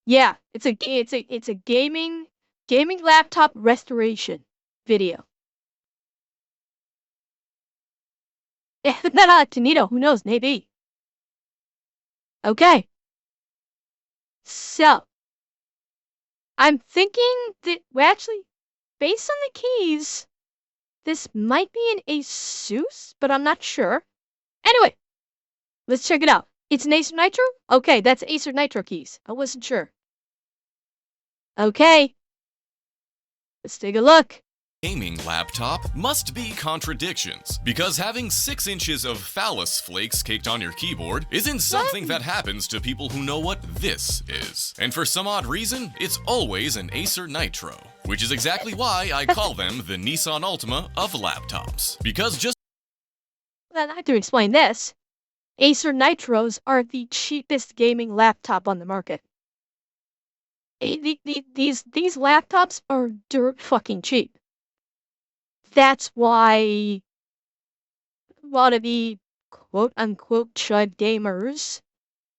Yeah, it's a gaming laptop restoration video. Not Tonito, who knows, maybe. Okay. So, I'm thinking that, well, actually, based on the keys, this might be an Asus, but I'm not sure. Anyway, let's check it out. It's an Acer Nitro? Okay, that's Acer Nitro keys. I wasn't sure. Okay, let's take a look. Gaming laptop must be contradictions, because having 6 inches of phallus flakes caked on your keyboard isn't something that happens to people who know what this is. And for some odd reason, it's always an Acer Nitro, which is exactly why I call them the Nissan Altima of laptops. Because just Well, I have to explain this. Acer Nitros are the cheapest gaming laptop on the market. These laptops are dirt fucking cheap. That's why a lot of the quote-unquote chud gamers,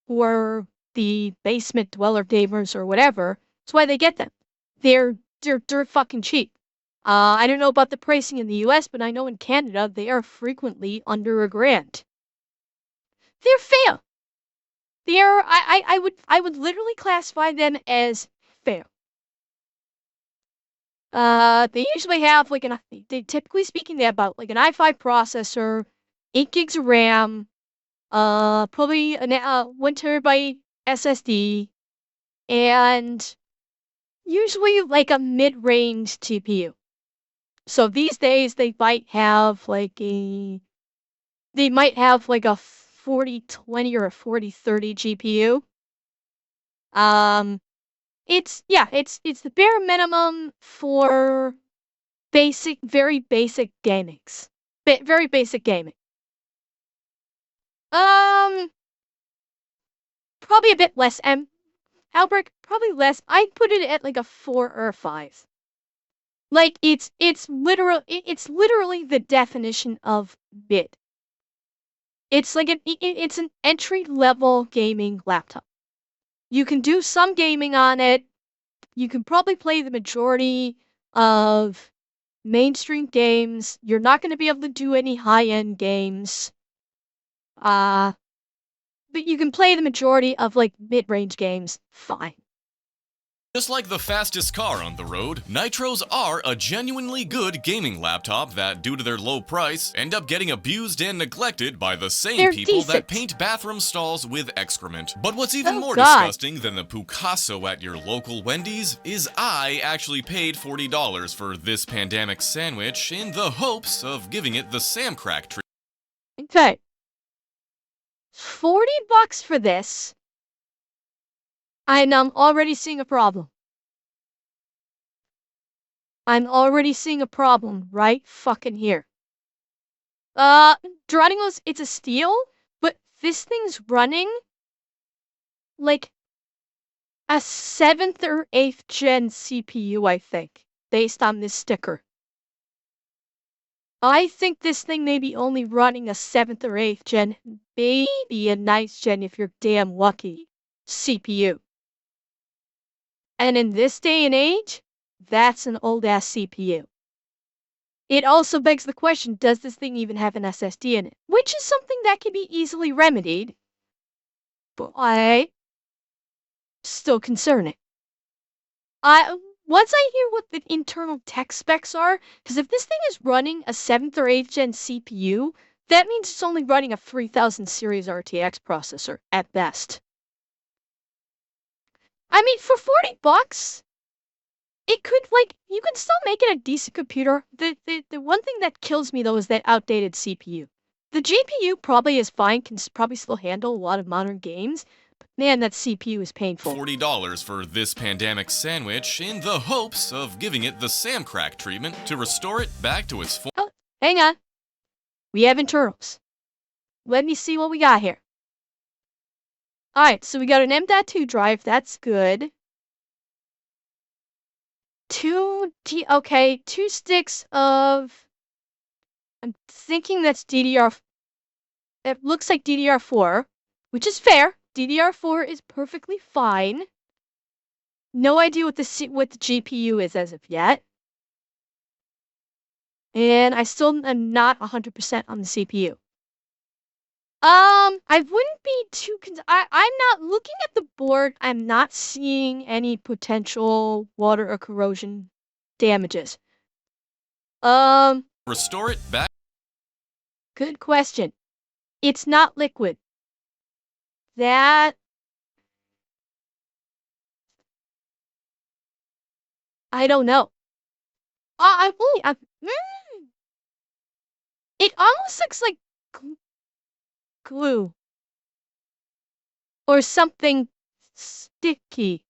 who are the basement dweller gamers or whatever, that's why they get them. They're dirt fucking cheap. I don't know about the pricing in the US, but I know in Canada they are frequently under $1,000. They're fair. They're I would literally classify them as fair. They usually have like they typically speaking, they have about like an i5 processor, 8 gigs of RAM, probably an 1 TB SSD, and usually like a mid-range GPU. So these days they might have like a 4020 or a 4030 GPU. It's the bare minimum for very basic gamings. Very basic gaming. Um, Probably a bit less. Albrecht, probably less. I'd put it at like a 4 or a 5. Like it's literally the definition of mid. It's like it's an entry-level gaming laptop. You can do some gaming on it. You can probably play the majority of mainstream games. You're not going to be able to do any high-end games. But you can play the majority of like mid-range games fine. Just like the fastest car on the road, Nitros are a genuinely good gaming laptop that, due to their low price, end up getting abused and neglected by the same They're people that decent. paint bathroom stalls with excrement. But what's even Oh, more God. disgusting than the Picasso at your local Wendy's is I actually paid $40 for this pandemic sandwich in the hopes of giving it the Sam Crack treatment. Okay. $40 for this. And I'm already seeing a problem. I'm already seeing a problem right fucking here. Geronimo's, it's a steal, but this thing's running like a 7th or 8th gen CPU, I think, based on this sticker. I think this thing may be only running a 7th or 8th gen, maybe a 9th gen if you're damn lucky, CPU. And in this day and age, that's an old-ass CPU. It also begs the question, does this thing even have an SSD in it? Which is something that can be easily remedied, but still concerning. Once I hear what the internal tech specs are, because if this thing is running a 7th or 8th gen CPU, that means it's only running a 3000 series RTX processor at best. I mean, for $40, it could, like, you can still make it a decent computer. The one thing that kills me, though, is that outdated CPU. The GPU probably is fine, can probably still handle a lot of modern games, but man, that CPU is painful. $40 for this pandemic sandwich in the hopes of giving it the Sam Crack treatment to restore it back to its Oh, hang on. We have internals. Let me see what we got here. Alright, so we got an M.2 drive, that's good. Two sticks of, I'm thinking that's DDR, it looks like DDR4, which is fair. DDR4 is perfectly fine. No idea what the GPU is as of yet. And I still am not 100% on the CPU. I wouldn't be too I'm not looking at the board. I'm not seeing any potential water or corrosion damages. Restore it back. Good question. It's not liquid. That I don't know. It almost looks like glue or something sticky.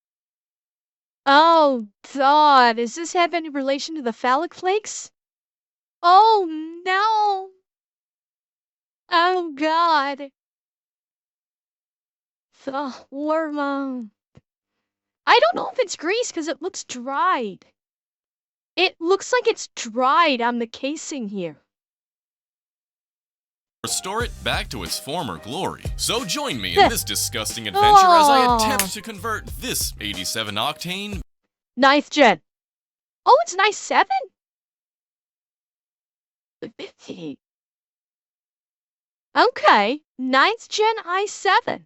Oh God, does this have any relation to the phallic flakes? Oh no. Oh God. The hormone. I don't know if it's grease because it looks dried. It looks like it's dried on the casing here. Restore it back to its former glory. So join me in this disgusting adventure as I attempt to convert this 87 octane 9th gen. Oh, it's nice 7? 50. Okay, 9th gen i7.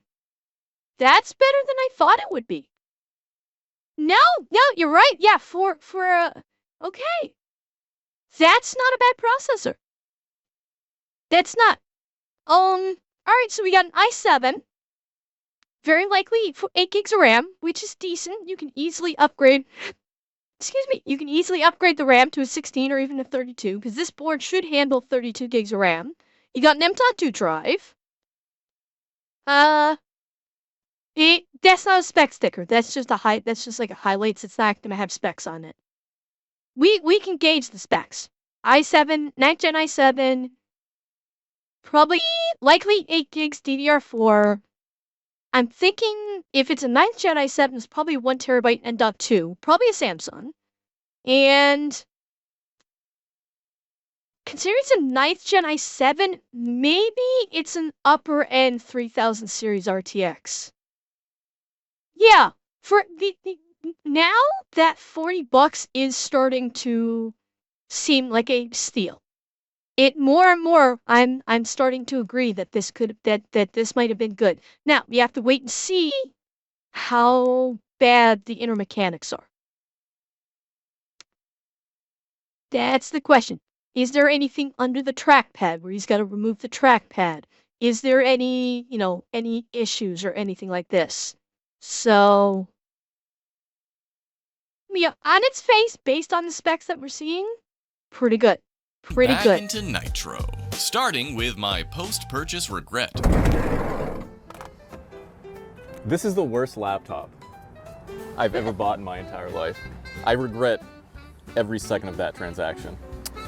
That's better than I thought it would be. No, you're right. Yeah, okay. That's not a bad processor. That's not. Alright, so we got an i7. Very likely for 8 gigs of RAM, which is decent. You can easily upgrade. Excuse me, you can easily upgrade the RAM to a 16 or even a 32, because this board should handle 32 gigs of RAM. You got an M.2 drive. That's not a spec sticker. That's just like a highlights. It's not gonna have specs on it. We can gauge the specs. i7, 9th gen i7, probably likely 8 gigs DDR4. I'm thinking if it's a 9th gen i7, it's probably 1 terabyte M.2, probably a Samsung. And considering it's a 9th gen i7, maybe it's an upper end 3000 series RTX. Yeah, for now that $40 is starting to seem like a steal. It more and more, I'm starting to agree that this this might have been good. Now we have to wait and see how bad the inner mechanics are. That's the question. Is there anything under the trackpad where he's got to remove the trackpad? Is there any, any issues or anything like this? So, yeah, on its face, based on the specs that we're seeing, pretty good. Pretty back good. into Nitro, starting with my post-purchase regret. This is the worst laptop I've ever bought in my entire life. I regret every second of that transaction.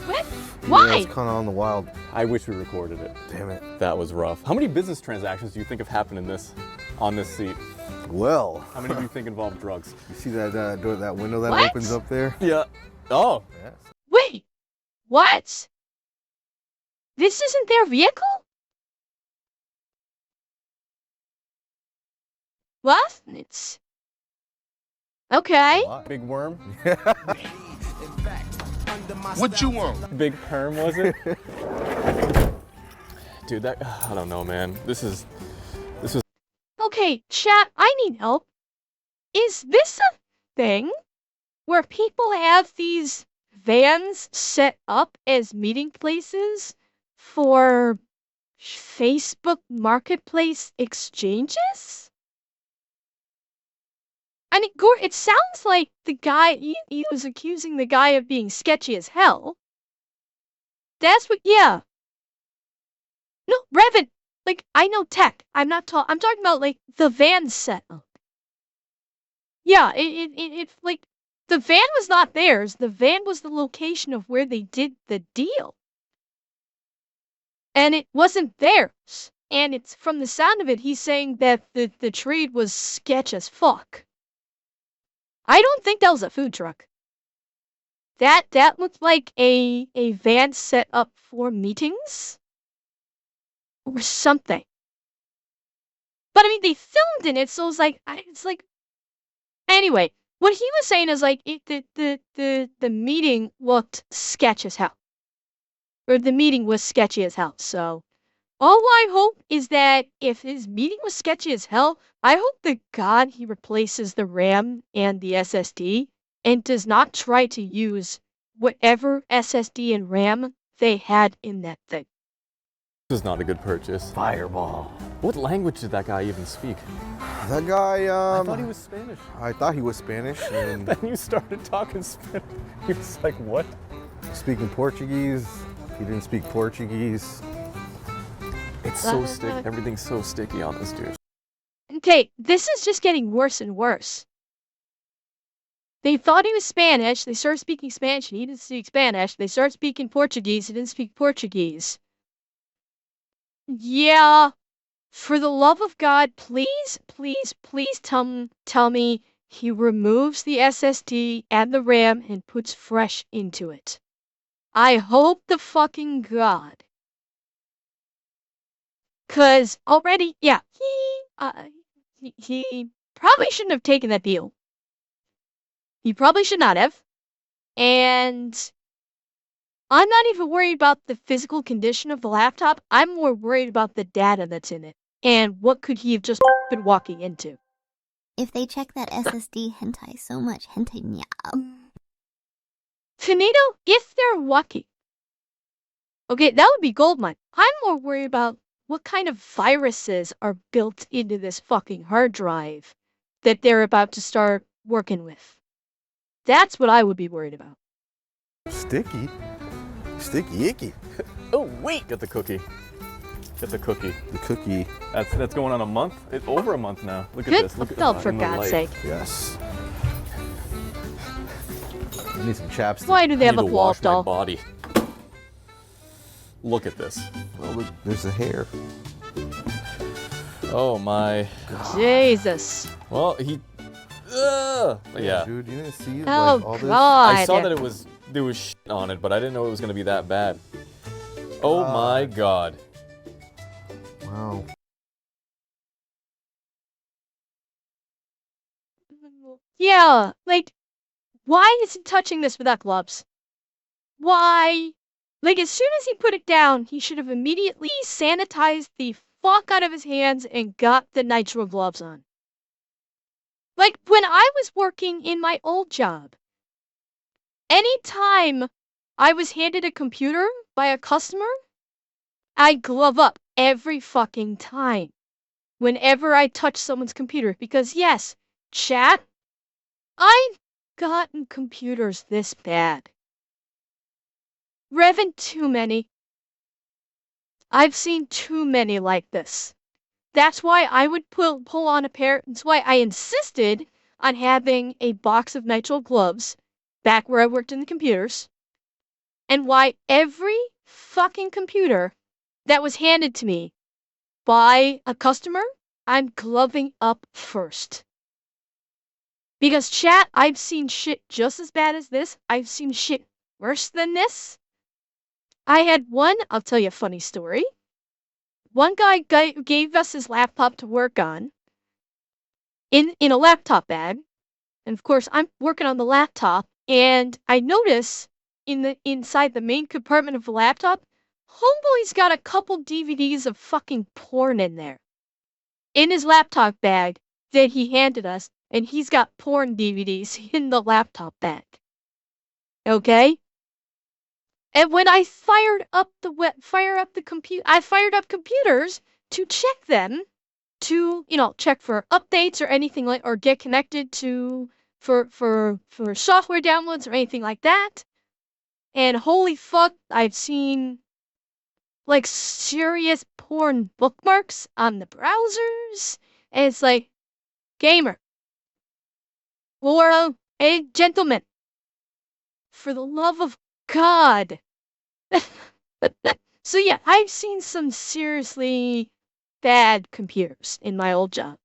What? Why? Yeah, it's kind of on the wild. I wish we recorded it. Damn it. That was rough. How many business transactions do you think have happened on this seat? Well. How many do you think involve drugs? You see that door, that window that What? opens up there? Yeah. Oh. Yes. Wait, what? This isn't their vehicle? What? It's... Okay. Big worm? What you want? Big perm, was it? Dude, I don't know, man. This was... Okay, chat, I need help. Is this a thing where people have these vans set up as meeting places for Facebook Marketplace exchanges? I mean, it sounds like the guy, he was accusing the guy of being sketchy as hell. That's what, yeah. No, Revan, like, I know tech. I'm talking about, like, the van setup. Yeah, it's like, the van was not theirs. The van was the location of where they did the deal. And it wasn't theirs. And it's, from the sound of it, he's saying that the trade was sketch as fuck. I don't think that was a food truck. That looked like a van set up for meetings or something. But I mean, they filmed in it, so it's like anyway, what he was saying is like the meeting looked sketch as hell, or the meeting was sketchy as hell. So all I hope is that if his meeting was sketchy as hell, I hope to God he replaces the RAM and the SSD and does not try to use whatever SSD and RAM they had in that thing. This is not a good purchase. Fireball. What language did that guy even speak? That guy, I thought he was Spanish. I thought he was Spanish and Then you started talking Spanish. He was like, what? speaking Portuguese. He didn't speak Portuguese. It's so sticky. Everything's so sticky on this dude. Okay, this is just getting worse and worse. They thought he was Spanish. They started speaking Spanish and he didn't speak Spanish. They started speaking Portuguese. He didn't speak Portuguese. Yeah, for the love of God, please, please, please tell me he removes the SSD and the RAM and puts fresh into it. I hope to fucking God. Cause already, yeah, he probably shouldn't have taken that deal. He probably should not have. And I'm not even worried about the physical condition of the laptop. I'm more worried about the data that's in it. And what could he have just been walking into? If they check that SSD hentai so much, hentai meow. Finito, if they're lucky. Okay, that would be goldmine. I'm more worried about what kind of viruses are built into this fucking hard drive that they're about to start working with. That's what I would be worried about. Sticky. Sticky icky. Oh, wait! Get the cookie. Get the cookie. The cookie. That's going on a month? Over a month now. Look at Good. this. Look at Oh, for in the God's light. sake. Yes. I need some chapstick. Why do they I have need a to wall wash my doll? body. Look at this. Oh, look, there's the hair. Oh my. Jesus. Well, he. Yeah. Dude, you didn't see it? Oh, like, all this? God. I saw that there was shit on it, but I didn't know it was gonna be that bad. Oh my God. Wow. Yeah, like, why is he touching this without gloves? Why? Like, as soon as he put it down, he should have immediately sanitized the fuck out of his hands and got the nitro gloves on. Like, when I was working in my old job, anytime I was handed a computer by a customer, I'd glove up every fucking time. Whenever I touch someone's computer, because yes, chat, I've gotten computers this bad. Revan, too many. I've seen too many like this. That's why I would pull on a pair. That's why I insisted on having a box of nitrile gloves back where I worked in the computers. And why every fucking computer that was handed to me by a customer, I'm gloving up first. Because chat, I've seen shit just as bad as this. I've seen shit worse than this. I had one, I'll tell you a funny story. One guy gave us his laptop to work on in a laptop bag. And of course, I'm working on the laptop, and I notice inside the main compartment of the laptop, homeboy's got a couple DVDs of fucking porn in there. In his laptop bag that he handed us, and he's got porn DVDs in the laptop bag. Okay? And when I fired up I fired up computers to check them, to check for updates or anything like, or get connected to for software downloads or anything like that. And holy fuck, I've seen like serious porn bookmarks on the browsers. And it's like, gamer, or a gentleman, for the love of God. So yeah, I've seen some seriously bad computers in my old job.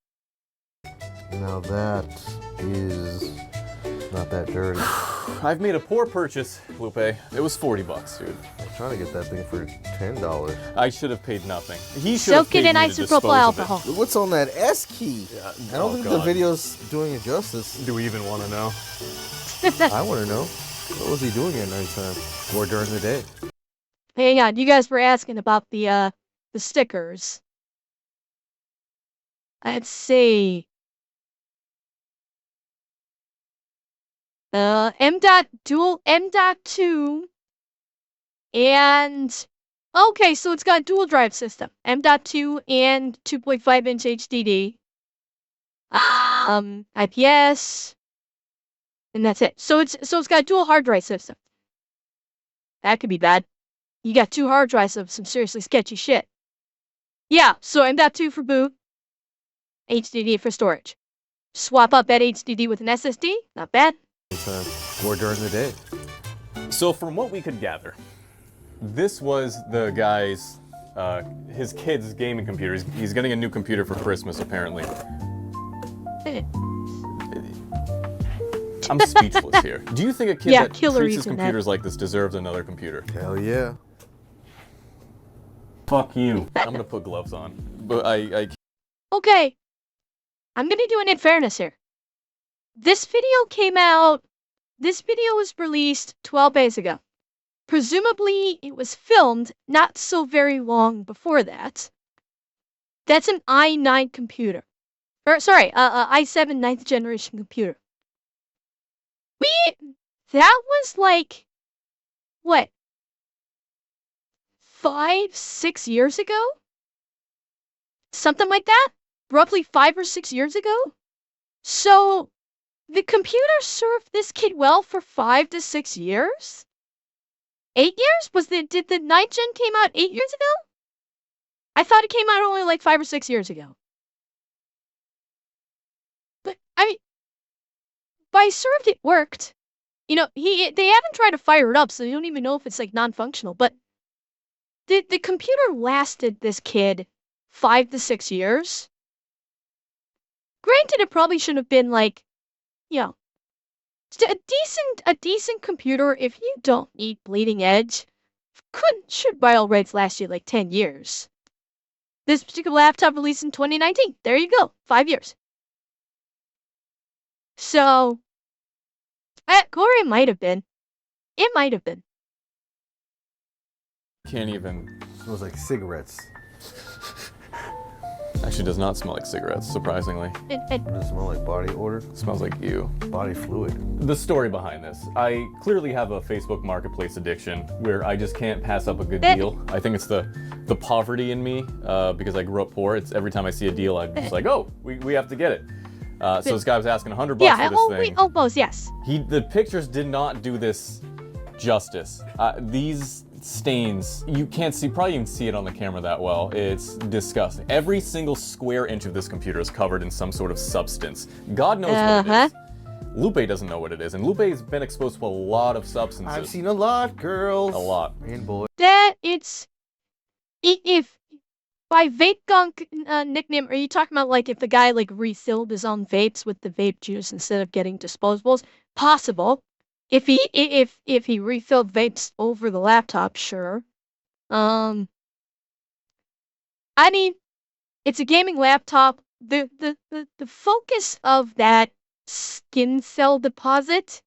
Now that is not that dirty. I've made a poor purchase, Lupe. It was 40 bucks, dude. I'm trying to get that thing for $10. I should have paid nothing. He should have Soak paid it in me to dispose isopropyl of it. alcohol. What's on that S key? Yeah, I don't think the God. video's doing it justice. Do we even want to know? I want to know. What was he doing at nighttime? Or during the day? Hang on, you guys were asking about the stickers. Let's see. M.2 and okay, so it's got dual drive system. M.2 and 2.5-inch HDD. IPS. And that's it. So it's got dual hard drive system. That could be bad. You got 2 hard drives of some seriously sketchy shit. Yeah, so M.2 for boot, HDD for storage. Swap out that HDD with an SSD, not bad. Nighttime. Or during the day? So from what we could gather, this was the guy's, his kid's gaming computer. He's getting a new computer for Christmas, apparently. I'm speechless here. Do you think a kid that killer treats his reason, computers like this deserves another computer? Hell yeah. Fuck you. I'm gonna put gloves on. But I Okay, I'm gonna do an in fairness here. This video was released 12 days ago. Presumably, it was filmed not so very long before that. That's an i9 computer. Or, sorry, i7 9th generation computer. That was like, what? 5, 6 years ago? Something like that? Roughly 5 or 6 years ago? So, the computer served this kid well for 5 to 6 years? 8 years? Did the 9th gen came out 8 years ago? I thought it came out only like 5 or 6 years ago. But, I mean, by served it worked. You know, they haven't tried to fire it up, so they don't even know if it's like non-functional, but the computer lasted this kid 5 to 6 years. Granted, it probably should have been like, you know, a decent computer, if you don't need bleeding edge, should by all rights last you like 10 years. This particular laptop released in 2019. There you go, 5 years. So, Corey, it might have been. It might have been. can't even. Smells like cigarettes. Actually, does not smell like cigarettes, surprisingly. Does it smell like body odor? It smells like you. Body fluid. The story behind this. I clearly have a Facebook Marketplace addiction where I just can't pass up a good deal. I think it's the poverty in me because I grew up poor. It's every time I see a deal, I'm just like, oh, we have to get it. So this guy was asking $100 for this thing. Almost, yes. The pictures did not do this justice. These stains, you can't see, probably even see it on the camera that well. It's disgusting. Every single square inch of this computer is covered in some sort of substance. God knows what it is. Lupe doesn't know what it is, and Lupe's been exposed to a lot of substances. I've seen a lot, girls. A lot. And boys. That if by vape gunk nickname, are you talking about like if the guy like refilled his own vapes with the vape juice instead of getting disposables? Possible. If he refilled vapes over the laptop, sure. I mean, it's a gaming laptop. The focus of that skin cell deposit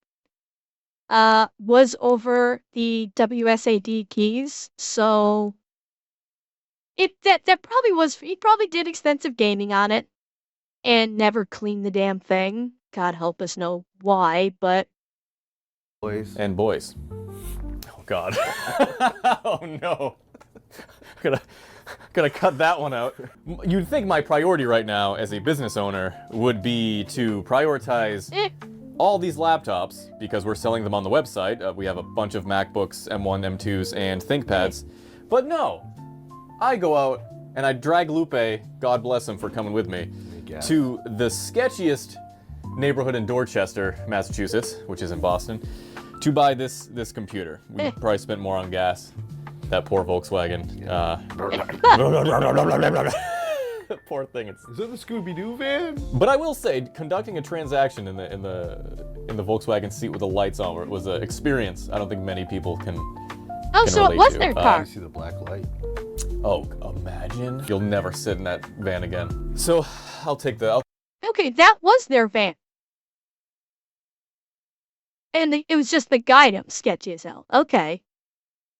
was over the WSAD keys, so that probably was, he probably did extensive gaming on it and never cleaned the damn thing. God help us know why, but Boys. And boys. Oh God. Oh no. Gotta cut that one out. You'd think my priority right now as a business owner would be to prioritize all these laptops because we're selling them on the website. We have a bunch of MacBooks, M1, M2s, and ThinkPads. But no, I go out and I drag Lupe, God bless him for coming with me, to the sketchiest neighborhood in Dorchester, Massachusetts, which is in Boston, to buy this computer. We probably spent more on gas. That poor Volkswagen. Poor thing. It's. Is that the Scooby-Doo van? But I will say, conducting a transaction in the Volkswagen seat with the lights on was an experience I don't think many people can. Oh, so it was to. their car. You see the black light? Oh, imagine. You'll never sit in that van again. So, I'll take the. Okay, that was their van. And it was just the guidance sketchy as hell. Okay.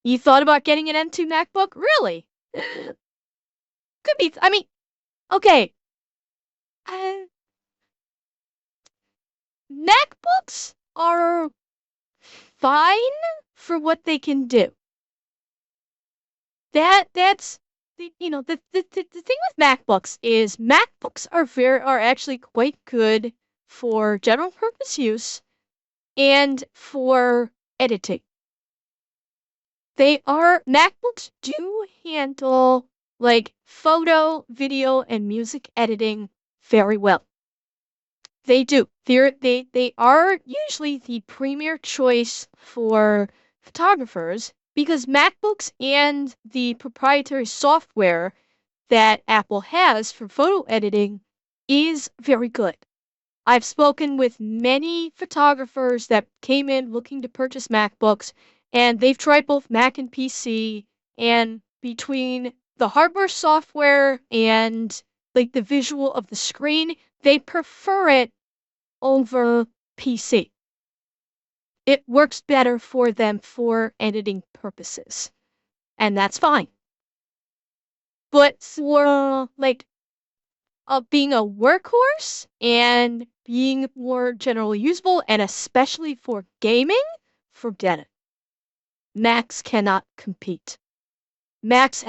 You thought about getting an M2 MacBook? Really? Could be. I mean, okay. MacBooks are fine for what they can do. That's the thing with MacBooks is MacBooks are actually quite good for general purpose use and for editing. MacBooks do handle like photo, video, and music editing very well. They do. They are usually the premier choice for photographers because MacBooks and the proprietary software that Apple has for photo editing is very good. I've spoken with many photographers that came in looking to purchase MacBooks, and they've tried both Mac and PC, and between the hardware, software, and like the visual of the screen, they prefer it over PC. It works better for them for editing purposes, and that's fine. But for being a workhorse and being more generally usable, and especially for gaming, forget it. Macs cannot compete. Macs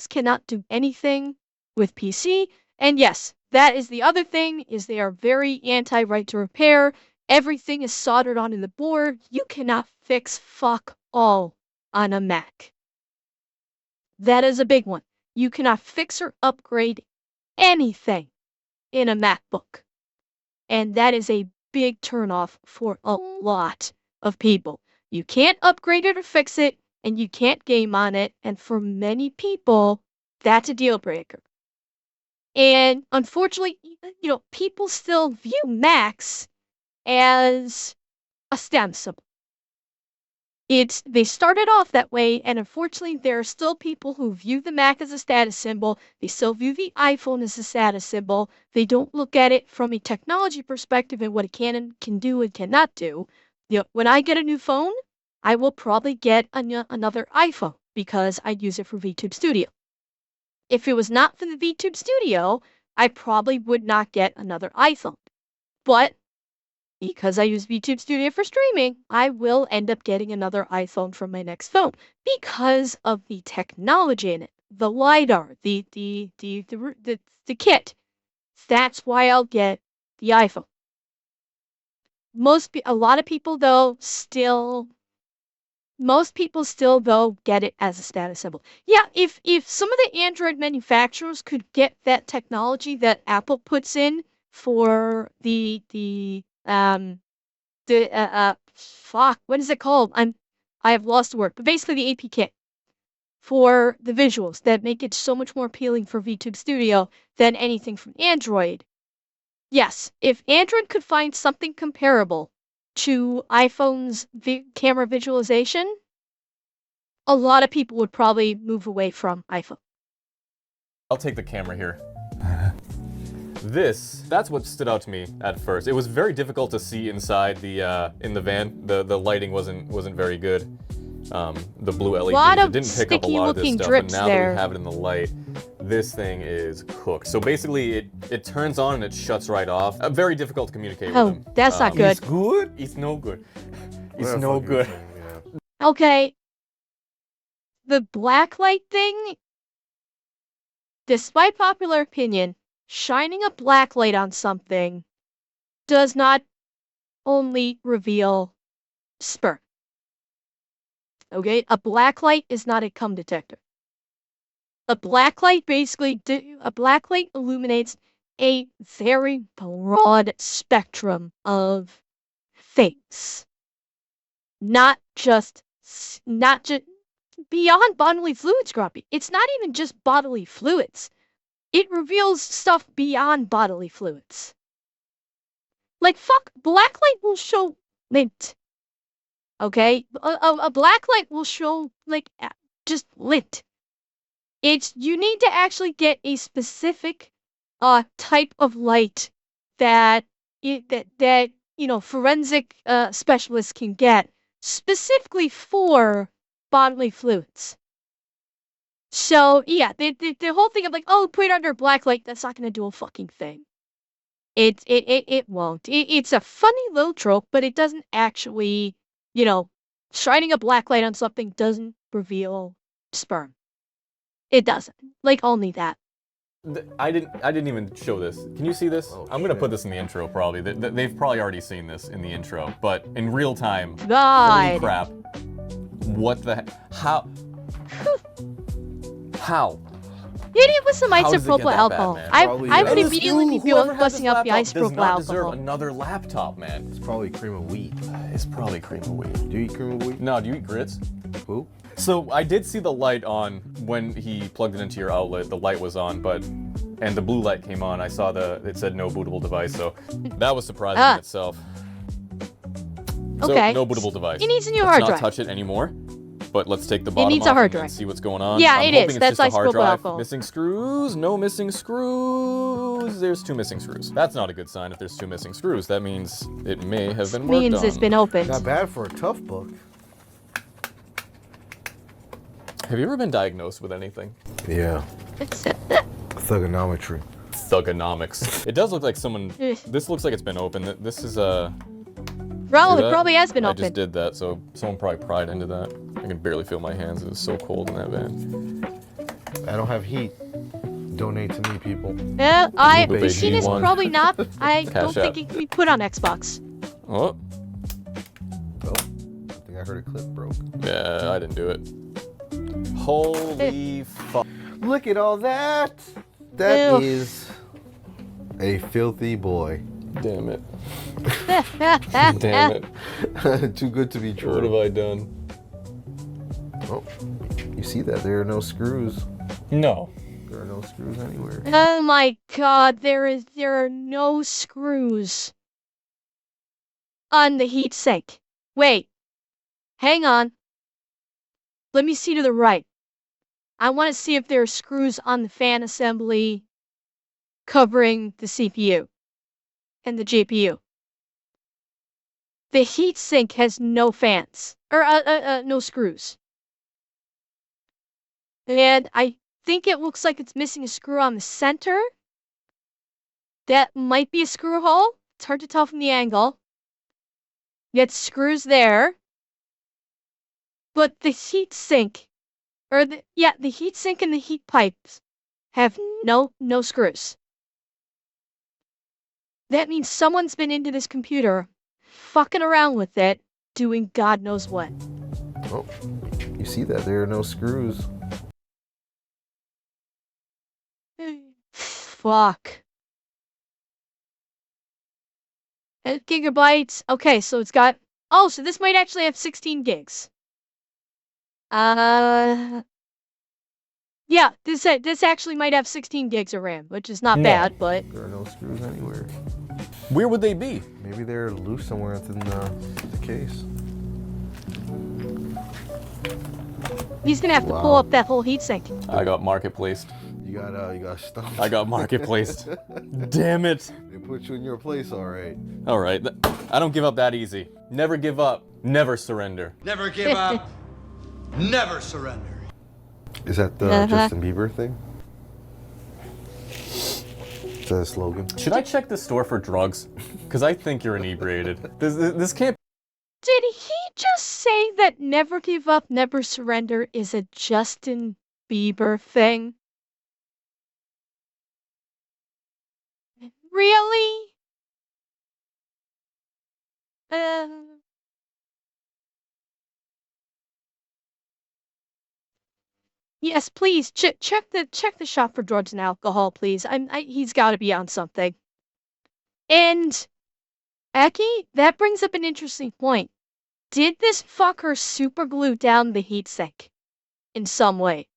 cannot do anything with PC, and yes, that is the other thing, is they are very anti-right to repair. Everything is soldered onto the board. You cannot fix fuck all on a Mac. That is a big one. You cannot fix or upgrade anything in a MacBook. And that is a big turnoff for a lot of people. You can't upgrade it or fix it, and you can't game on it, and for many people, that's a deal breaker. And unfortunately, people still view Macs as a status symbol. They started off that way, and unfortunately, there are still people who view the Mac as a status symbol. They still view the iPhone as a status symbol. They don't look at it from a technology perspective and what it can do and cannot do. When I get a new phone, I will probably get another iPhone because I'd use it for VTube Studio. If it was not for the VTube Studio, I probably would not get another iPhone. But because I use VTube Studio for streaming, I will end up getting another iPhone for my next phone because of the technology in it, the LiDAR, the kit. That's why I'll get the iPhone. A lot of people though still get it as a status symbol. Yeah, if some of the Android manufacturers could get that technology that Apple puts in for what is it called? I have lost the word, but basically the APK for the visuals that make it so much more appealing for VTube Studio than anything from Android. Yes, if Android could find something comparable to iPhone's camera visualization, a lot of people would probably move away from iPhone. I'll take the camera here. That's what stood out to me at first. It was very difficult to see inside in the van. The lighting wasn't very good. The blue LEDs, it didn't pick up a lot of this stuff, and now that we have it in the light, this thing is cooked. So basically, it turns on and it shuts right off. Very difficult to communicate with them. Oh, that's not good. It's good? It's no good. It's no good. Okay. The blacklight thing, despite popular opinion, shining a blacklight on something does not only reveal sperm. Okay, a blacklight is not a cum detector. A blacklight illuminates a very broad spectrum of things. Not just beyond bodily fluids, Grumpy. It's not even just bodily fluids. it reveals stuff beyond bodily fluids. Like, fuck, blacklight will show lint. Okay? A blacklight will show, like, just lint. You need to actually get a specific type of light that forensic specialists can get specifically for bodily fluids. So yeah, the whole thing of like, oh, put it under black light, that's not gonna do a fucking thing. It won't. It's a funny little trope, but it doesn't actually, shining a black light on something doesn't reveal sperm. It doesn't. Like, only that. I didn't even show this. Can you see this? Oh, I'm gonna shit. put this in the intro probably. They've probably already seen this in the intro, but in real time. God. Holy crap. What the how? How? Hit it with some How does it get isopropyl that bad, alcohol. man? I Probably, would That is- immediately be Whoever has busting this up the laptop does isopropyl not deserve alcohol. another laptop, man. It's probably cream of wheat. It's probably cream of wheat. Do you eat cream of wheat? No, do you eat grits? Who? So I did see the light on when he plugged it into your outlet. The light was on, and the blue light came on. I saw it said no bootable device, so that was surprising in itself. So, Okay. no bootable device. It needs a new Let's hard not drive. touch it anymore. But let's take the bottom needs a off hard and drive. see what's going on. Yeah, I'm it hoping is. it's That's just a hard isopropyl drive. alcohol. Missing screws? No missing screws. There's 2 missing screws. That's not a good sign if there's 2 missing screws. That means it may have been worked Means on. it's been opened. Not bad for a tough book. Have you ever been diagnosed with anything? Yeah. Thugonometry. Thugonomics. It does look like someone. Ugh. This looks like it's been opened. This is Well, See it that? probably has been I just opened. did that, so someone probably pried into that. I can barely feel my hands. It was so cold in that van. I don't have heat. Donate to me, people. Baby Machine is one. probably not. I don't Cash think app. it can be put on Xbox. Oh, Oh, I think I heard a clip broke. yeah, I didn't do it. Holy fuck. Look at all that. That Ew. is a filthy boy. Damn it. Damn it. Too good to be true. What have I done? Oh, you see that? There are no screws. No. There are no screws anywhere. Oh my god, there are no screws on the heatsink. Wait. Hang on. Let me see to the right. I want to see if there are screws on the fan assembly covering the CPU and the GPU. The heatsink has no fans, or no screws. And I think it looks like it's missing a screw on the center. That might be a screw hole. It's hard to tell from the angle. Yet screws there. But the heatsink, the heatsink and the heat pipes have no screws. That means someone's been into this computer, fucking around with it, doing God knows what. Oh, you see that? There are no screws. Fuck. 8 gigabytes. Okay, so it's got. Oh, so this might actually have 16 gigs. Yeah, this actually might have 16 gigs of RAM, which is not No. bad, but There are no screws anywhere. Where would they be? Maybe they're loose somewhere within the case. he's gonna have to pull Wow. up that whole heatsink. I got marketplaced. You got stumped. I got marketplaced. Damn it. They put you in your place, all right. All right. I don't give up that easy. Never give up. Never surrender. Never give up. Never surrender. Is that the Uh-huh. Justin Bieber thing? Is that a slogan? Should I check the store for drugs? Because I think you're inebriated. This can't. Did he just say that never give up, never surrender is a Justin Bieber thing? Really? Yes, please check the shop for drugs and alcohol, please. He's got to be on something. And Aki, that brings up an interesting point. Did this fucker super glue down the heatsink in some way?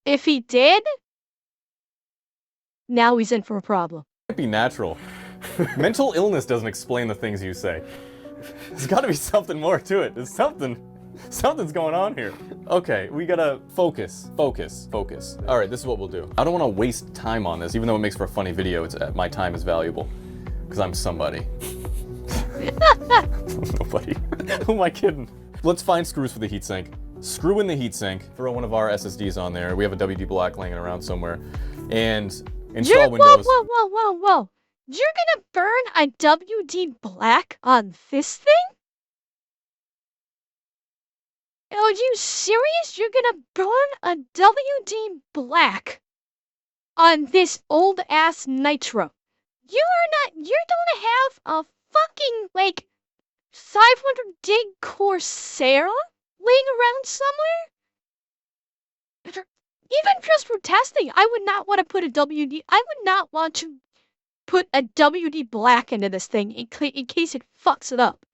If he did, now he's in for a problem. It can't be natural. Mental illness doesn't explain the things you say. There's gotta be something more to it. There's something's going on here. Okay, we gotta focus. All right, this is what we'll do. I don't wanna waste time on this, even though it makes for a funny video. My time is valuable, because I'm somebody. Nobody. Who am I kidding? Let's find screws for the heatsink. Screw in the heatsink, throw one of our SSDs on there. We have a WD Black laying around somewhere. And install Windows. Whoa. You're gonna burn a WD Black on this thing? Are you serious? You're gonna burn a WD Black on this old ass Nitro? You don't have a fucking, like, 500 gig Corsair laying around somewhere? Even just for testing, I would not want to put a WD Black into this thing in case it fucks it up.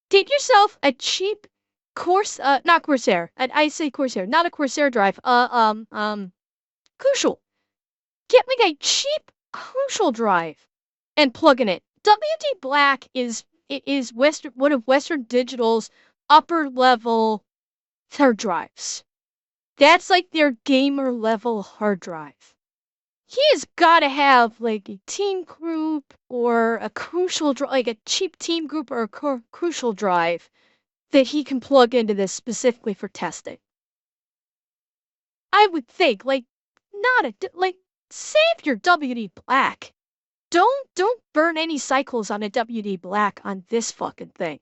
Get yourself a cheap not Corsair. I say Corsair, not a Corsair drive. Crucial. Get like a cheap Crucial drive and plug in it. WD Black is one of Western Digital's upper level hard drives. That's like their gamer level hard drive. He's gotta have like a team group or a Crucial drive, like a cheap team group or a Crucial drive that he can plug into this specifically for testing. I would think, save your WD Black. Don't burn any cycles on a WD Black on this fucking thing.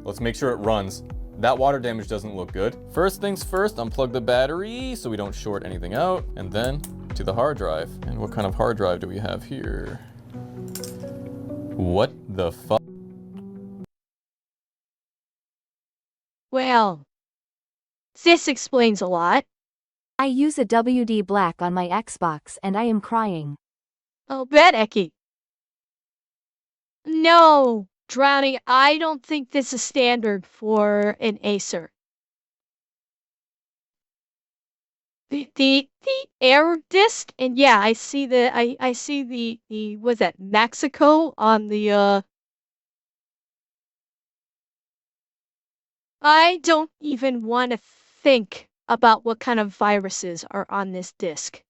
Let's make sure it runs. That water damage doesn't look good. First things first, unplug the battery so we don't short anything out, and then to the hard drive. And what kind of hard drive do we have here? What the fuck? Well, this explains a lot. I use a WD Black on my Xbox and I am crying. Oh, bet, Eki. No, Drowning, I don't think this is standard for an Acer. The air disc, and yeah, I see the was that Mexico on the I don't even want to think about what kind of viruses are on this disk.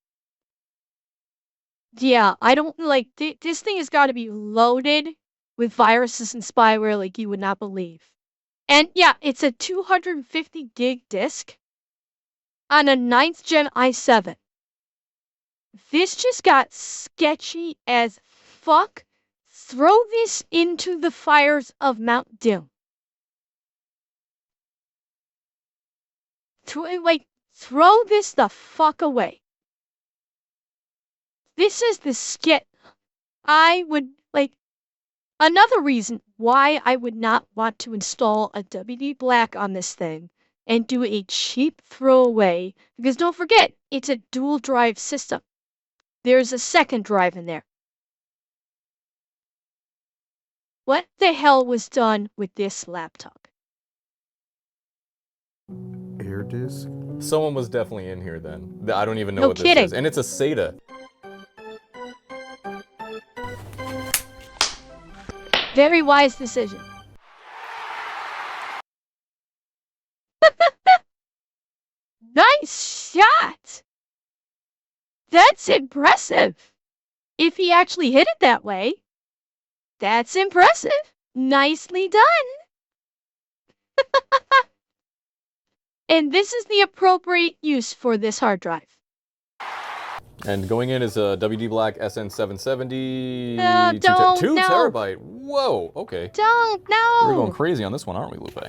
Yeah, I don't like this thing has got to be loaded with viruses and spyware like you would not believe. And yeah, it's a 250 gig disk on a 9th gen i7. This just got sketchy as fuck. Throw this into the fires of Mount Doom. Throw this the fuck away. This is the skit. I would, another reason why I would not want to install a WD Black on this thing and do a cheap throwaway, because don't forget, it's a dual drive system. There's a second drive in there. What the hell was done with this laptop? Air disk? Someone was definitely in here then. I don't even know No what kidding. this is. And it's a SATA. Very wise decision. Nice shot! That's impressive. If he actually hit it that way, that's impressive. Nicely done. And this is the appropriate use for this hard drive. And going in is a WD Black SN770. Don't, 2 no. terabyte. Whoa, okay. Don't, We're going no. crazy on this one, aren't we, Lupe?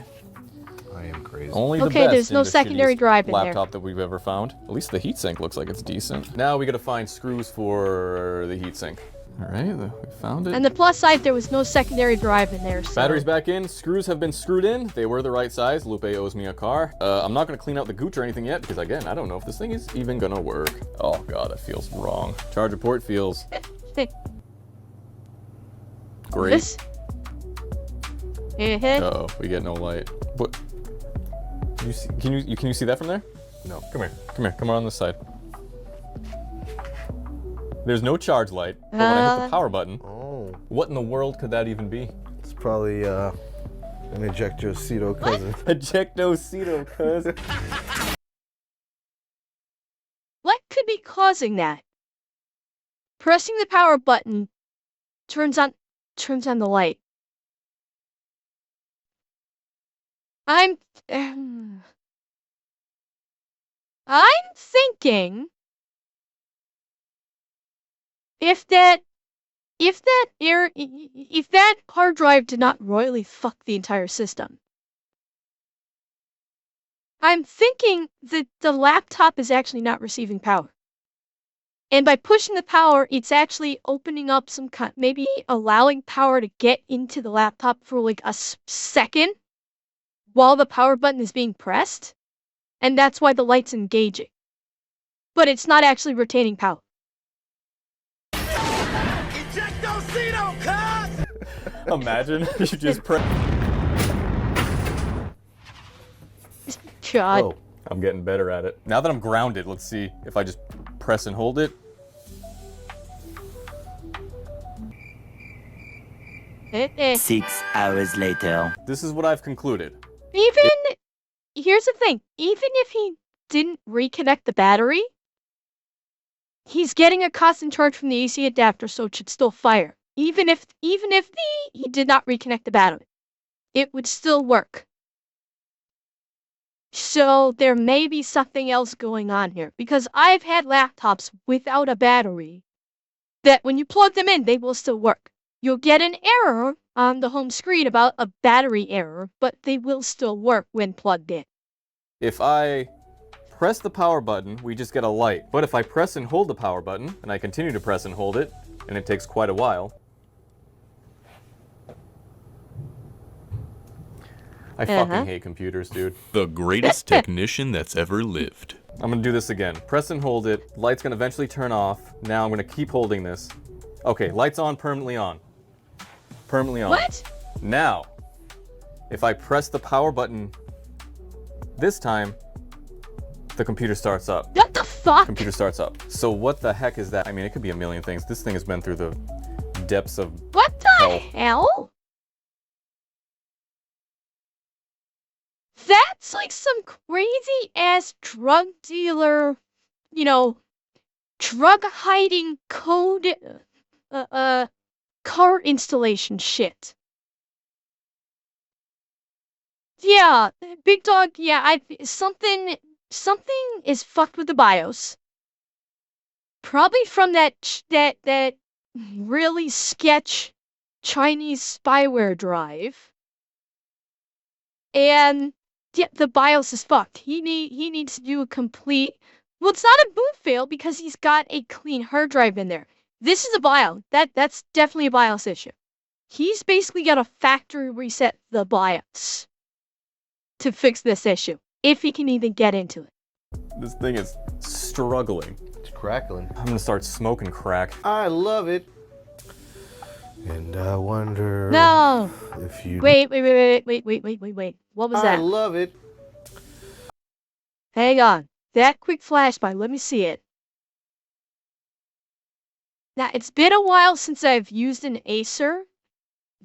I am crazy. Only the Okay, best there's no in the secondary shittiest drive in there. laptop that we've ever found. At least the heatsink looks like it's decent. Now we gotta find screws for the heatsink. All right, we found it. And the plus side, there was no secondary drive in there. So. Battery's back in, screws have been screwed in. They were the right size. Lupe owes me a car. I'm not gonna clean out the gooch or anything yet because again, I don't know if this thing is even gonna work. Oh God, that feels wrong. Charger port feels great. This? Uh-oh, we get no light. What? Can you see that from there? No. Come here, come on this side. There's no charge light, but when I hit the power button, Oh, what in the world could that even be? it's probably an ejectocito cousin. Ejectocito, cuz. What could be causing that? Pressing the power button turns on the light. I'm thinking if that hard drive did not royally fuck the entire system. I'm thinking that the laptop is actually not receiving power. And by pushing the power, it's actually opening up some kind, maybe allowing power to get into the laptop for like a second while the power button is being pressed. And that's why the light's engaging. But it's not actually retaining power. Imagine you just press. God. Oh, I'm getting better at it. Now that I'm grounded, let's see if I just press and hold it. It is. 6 hours later. This is what I've concluded. Here's the thing. Even if he didn't reconnect the battery, he's getting a constant charge from the AC adapter, so it should still fire. Even if he did not reconnect the battery, it would still work. So there may be something else going on here, because I've had laptops without a battery that when you plug them in, they will still work. You'll get an error on the home screen about a battery error, but they will still work when plugged in. If I press the power button, we just get a light. But if I press and hold the power button, and I continue to press and hold it, and it takes quite a while, I fucking hate computers, dude. The greatest technician that's ever lived. I'm gonna do this again. Press and hold it. Light's gonna eventually turn off. Now I'm gonna keep holding this. Okay, light's on, permanently on. Permanently on. What? Now, if I press the power button this time, the computer starts up. What the fuck? Computer starts up. So what the heck is that? I mean, it could be a million things. This thing has been through the depths of What the hell. hell? That's like some crazy ass drug dealer, drug hiding code, car installation shit. Yeah, big dog. Yeah, something is fucked with the BIOS. Probably from that really sketch Chinese spyware drive. And yeah, the BIOS is fucked. He needs to do a complete. Well, it's not a boot fail because he's got a clean hard drive in there. This is a BIOS. That's definitely a BIOS issue. He's basically got to factory reset the BIOS to fix this issue, if he can even get into it. This thing is struggling. it's crackling. I'm gonna start smoking crack. I love it. And I wonder No. if you. Wait. What was I that? love it. Hang on. That quick flashback. Let me see it. Now, it's been a while since I've used an Acer.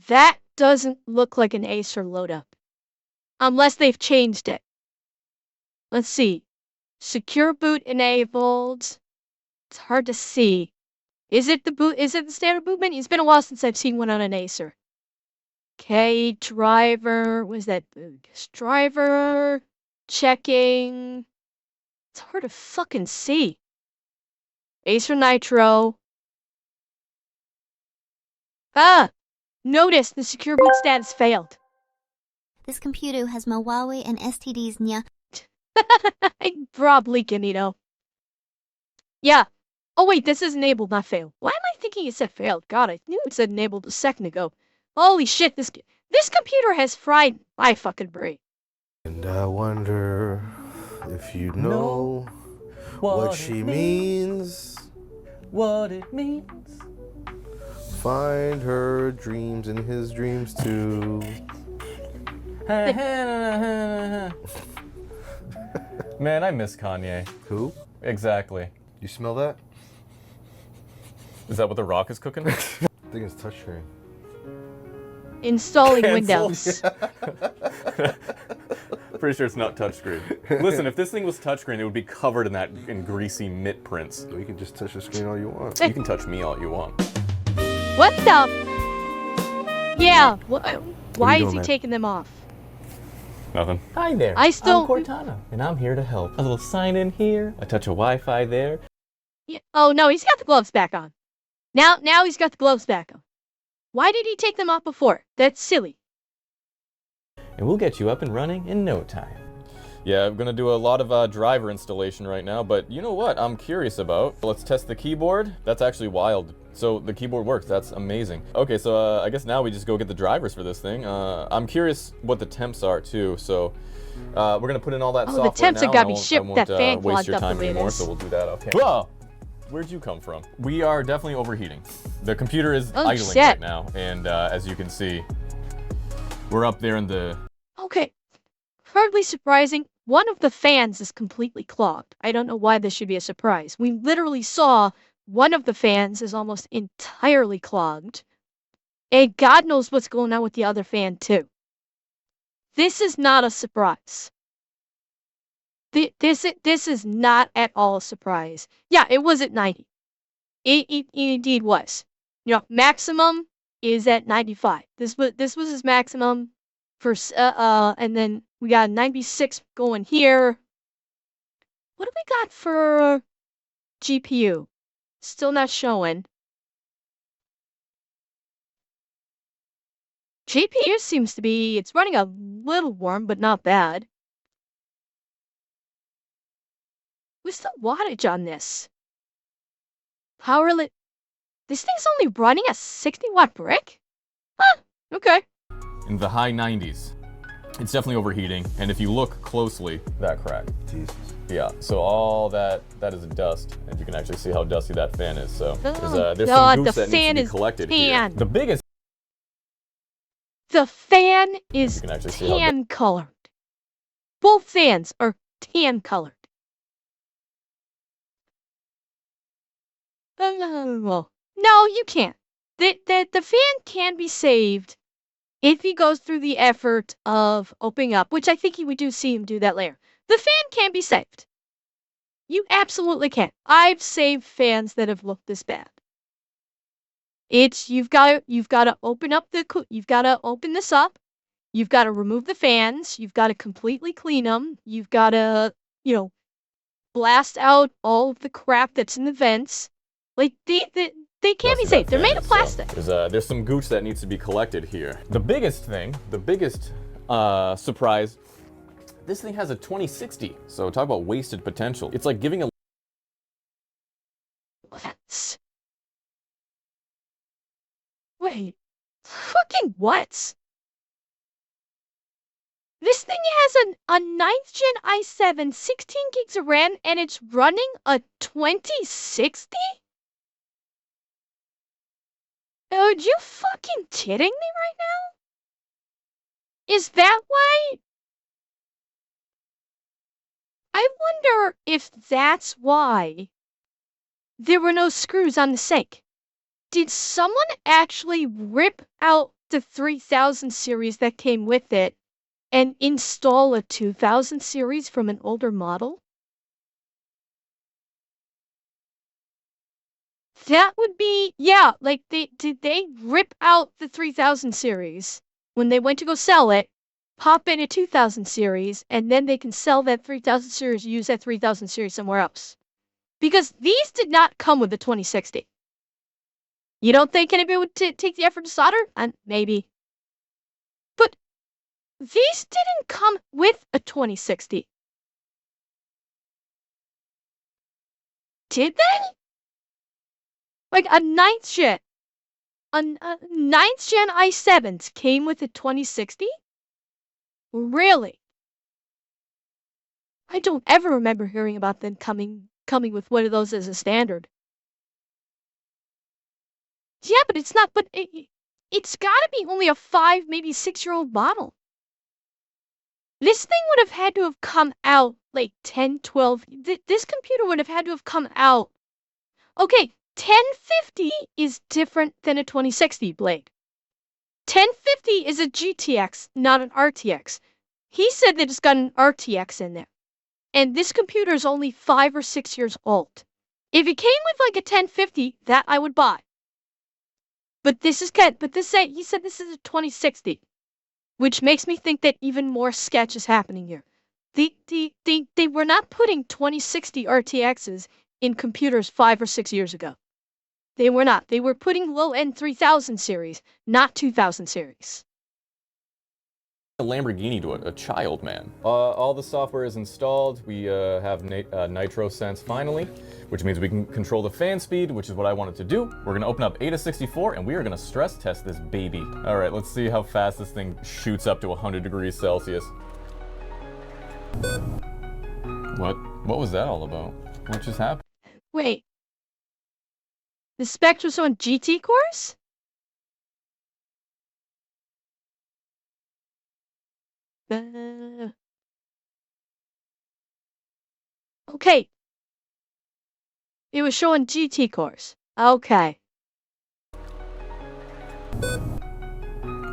That doesn't look like an Acer loadup. Unless they've changed it. Let's see. Secure boot enabled. It's hard to see. Is it the standard boot menu? It's been a while since I've seen one on an Acer. Okay, driver. What is that boot? Driver. Checking. It's hard to fucking see. Acer Nitro. Ah! Notice the secure boot status failed. This computer has Malawi and STDs nya. Probably Ganito. Yeah. Oh wait, this is enabled, not failed. Why am I thinking it said failed? God, I knew it said enabled a second ago. Holy shit, this computer has fried my fucking brain. And I wonder if you know what she means. What it means. Find her dreams and his dreams too. Man, I miss Kanye. Who? Exactly. You smell that? Is that what the Rock is cooking? I think it's touchscreen. Installing Cancel. Windows. Pretty sure it's not touchscreen. Listen, if this thing was touchscreen, it would be covered in greasy mitt prints. So you can just touch the screen all you want. You can touch me all you want. What the? Yeah. Why is doing, he man? taking them off? Nothing. Hi there. I still- I'm Cortana, and I'm here to help. A little sign in here, a touch of Wi-Fi there. Yeah. Oh no, he's got the gloves back on. Now he's got the gloves back on. Why did he take them off before? That's silly. And we'll get you up and running in no time. Yeah, I'm gonna do a lot of driver installation right now, but you know what I'm curious about? Let's test the keyboard. That's actually wild. So the keyboard works, that's amazing. Okay, so I guess now we just go get the drivers for this thing. I'm curious what the temps are too, so we're gonna put in all that Oh, software the temps now, have gotta and be I shipped. won't, That fan waste clogged your up the time way it anymore, is. so we'll do that, okay. Whoa! Where'd you come from? We are definitely overheating. The computer is Oh, idling shit. right now, and as you can see, we're up there in the... Okay. Hardly surprising. One of the fans is completely clogged. I don't know why this should be a surprise. We literally saw one of the fans is almost entirely clogged. And God knows what's going on with the other fan, too. This is not a surprise. This is not at all a surprise. Yeah, it was at 90. It indeed was. You know, maximum is at 95. This was his maximum for and then we got 96 going here. What do we got for GPU? Still not showing. GPU seems to be, it's running a little warm, but not bad. What's the wattage on this? Power lit. This thing's only running a 60-watt brick? Huh, okay. in the high 90s. It's definitely overheating, and if you look closely, that crack. Jesus. Yeah, so all that is dust, and you can actually see how dusty that fan is. So there's God, some goose the that fan needs is to be collected here. tan. The biggest. The fan is You can actually see how tan colored. Both fans are tan colored. Well, no, you can't. The fan can be saved if he goes through the effort of opening up, which I think we do see him do that later. The fan can be saved. You absolutely can. I've saved fans that have looked this bad. It's you've got to open up you've got to open this up. You've got to remove the fans. You've got to completely clean them. You've got to, blast out all of the crap that's in the vents. Like they can't be saved. They're made of plastic. So there's some gooch that needs to be collected here. The biggest surprise, this thing has a 2060. So talk about wasted potential. It's like giving a Wait, fucking what? This thing has a 9th gen i7, 16 gigs of RAM, and it's running a 2060? Are you fucking kidding me right now? Is that why? I wonder if that's why there were no screws on the sink. Did someone actually rip out the 3000 series that came with it and install a 2000 series from an older model? That would be, yeah, like did they rip out the 3000 series when they went to go sell it, pop in a 2000 series, and then they can sell that 3000 series, use that 3000 series somewhere else? Because these did not come with the 2060. You don't think anybody would take the effort to solder? Maybe. But these didn't come with a 2060. Did they? Like a 9th gen. A 9th gen i7s came with a 2060? Really? I don't ever remember hearing about them coming with one of those as a standard. Yeah, but it's not, but it's gotta be only a 5, maybe 6-year-old model. This thing would have had to have come out like 10, 12. This computer would have had to have come out. Okay, 1050 is different than a 2060 blade. 1050 is a GTX, not an RTX. He said that it's got an RTX in there. And this computer is only 5 or 6 years old. If it came with like a 1050, that I would buy. But he said this is a 2060, which makes me think that even more sketch is happening here. They were not putting 2060 RTXs in computers 5 or 6 years ago. They were not. They were putting low-end 3000 series, not 2000 series. A Lamborghini to a child, man. All the software is installed. We have Nitro Sense finally, which means we can control the fan speed, which is what I wanted to do. We're gonna open up Ada64 and we are gonna stress test this baby. All right, let's see how fast this thing shoots up to 100 degrees Celsius. What was that all about? What just happened? Wait. The specs was on GT cores? Okay. It was showing GT cores. Okay.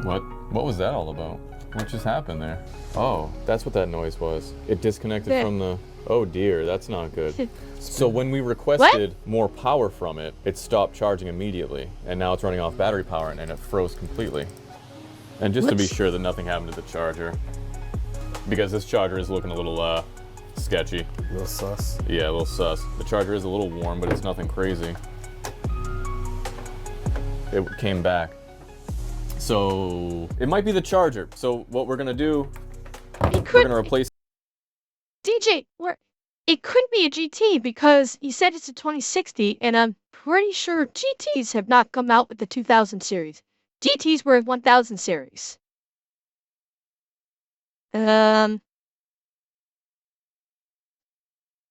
What was that all about? What just happened there? Oh, that's what that noise was. It disconnected from the... Oh dear, that's not good. So when we requested more power from it, it stopped charging immediately. And now it's running off battery power and it froze completely. And just to be sure that nothing happened to the charger. Because this charger is looking a little sketchy. A little sus. Yeah, a little sus. The charger is a little warm, but it's nothing crazy. It came back. So it might be the charger. So what we're gonna do, we're gonna replace... DJ, it could be a GT because he said it's a 2060, and I'm pretty sure GTs have not come out with the 2000 series. GTs were 1000 series. Hang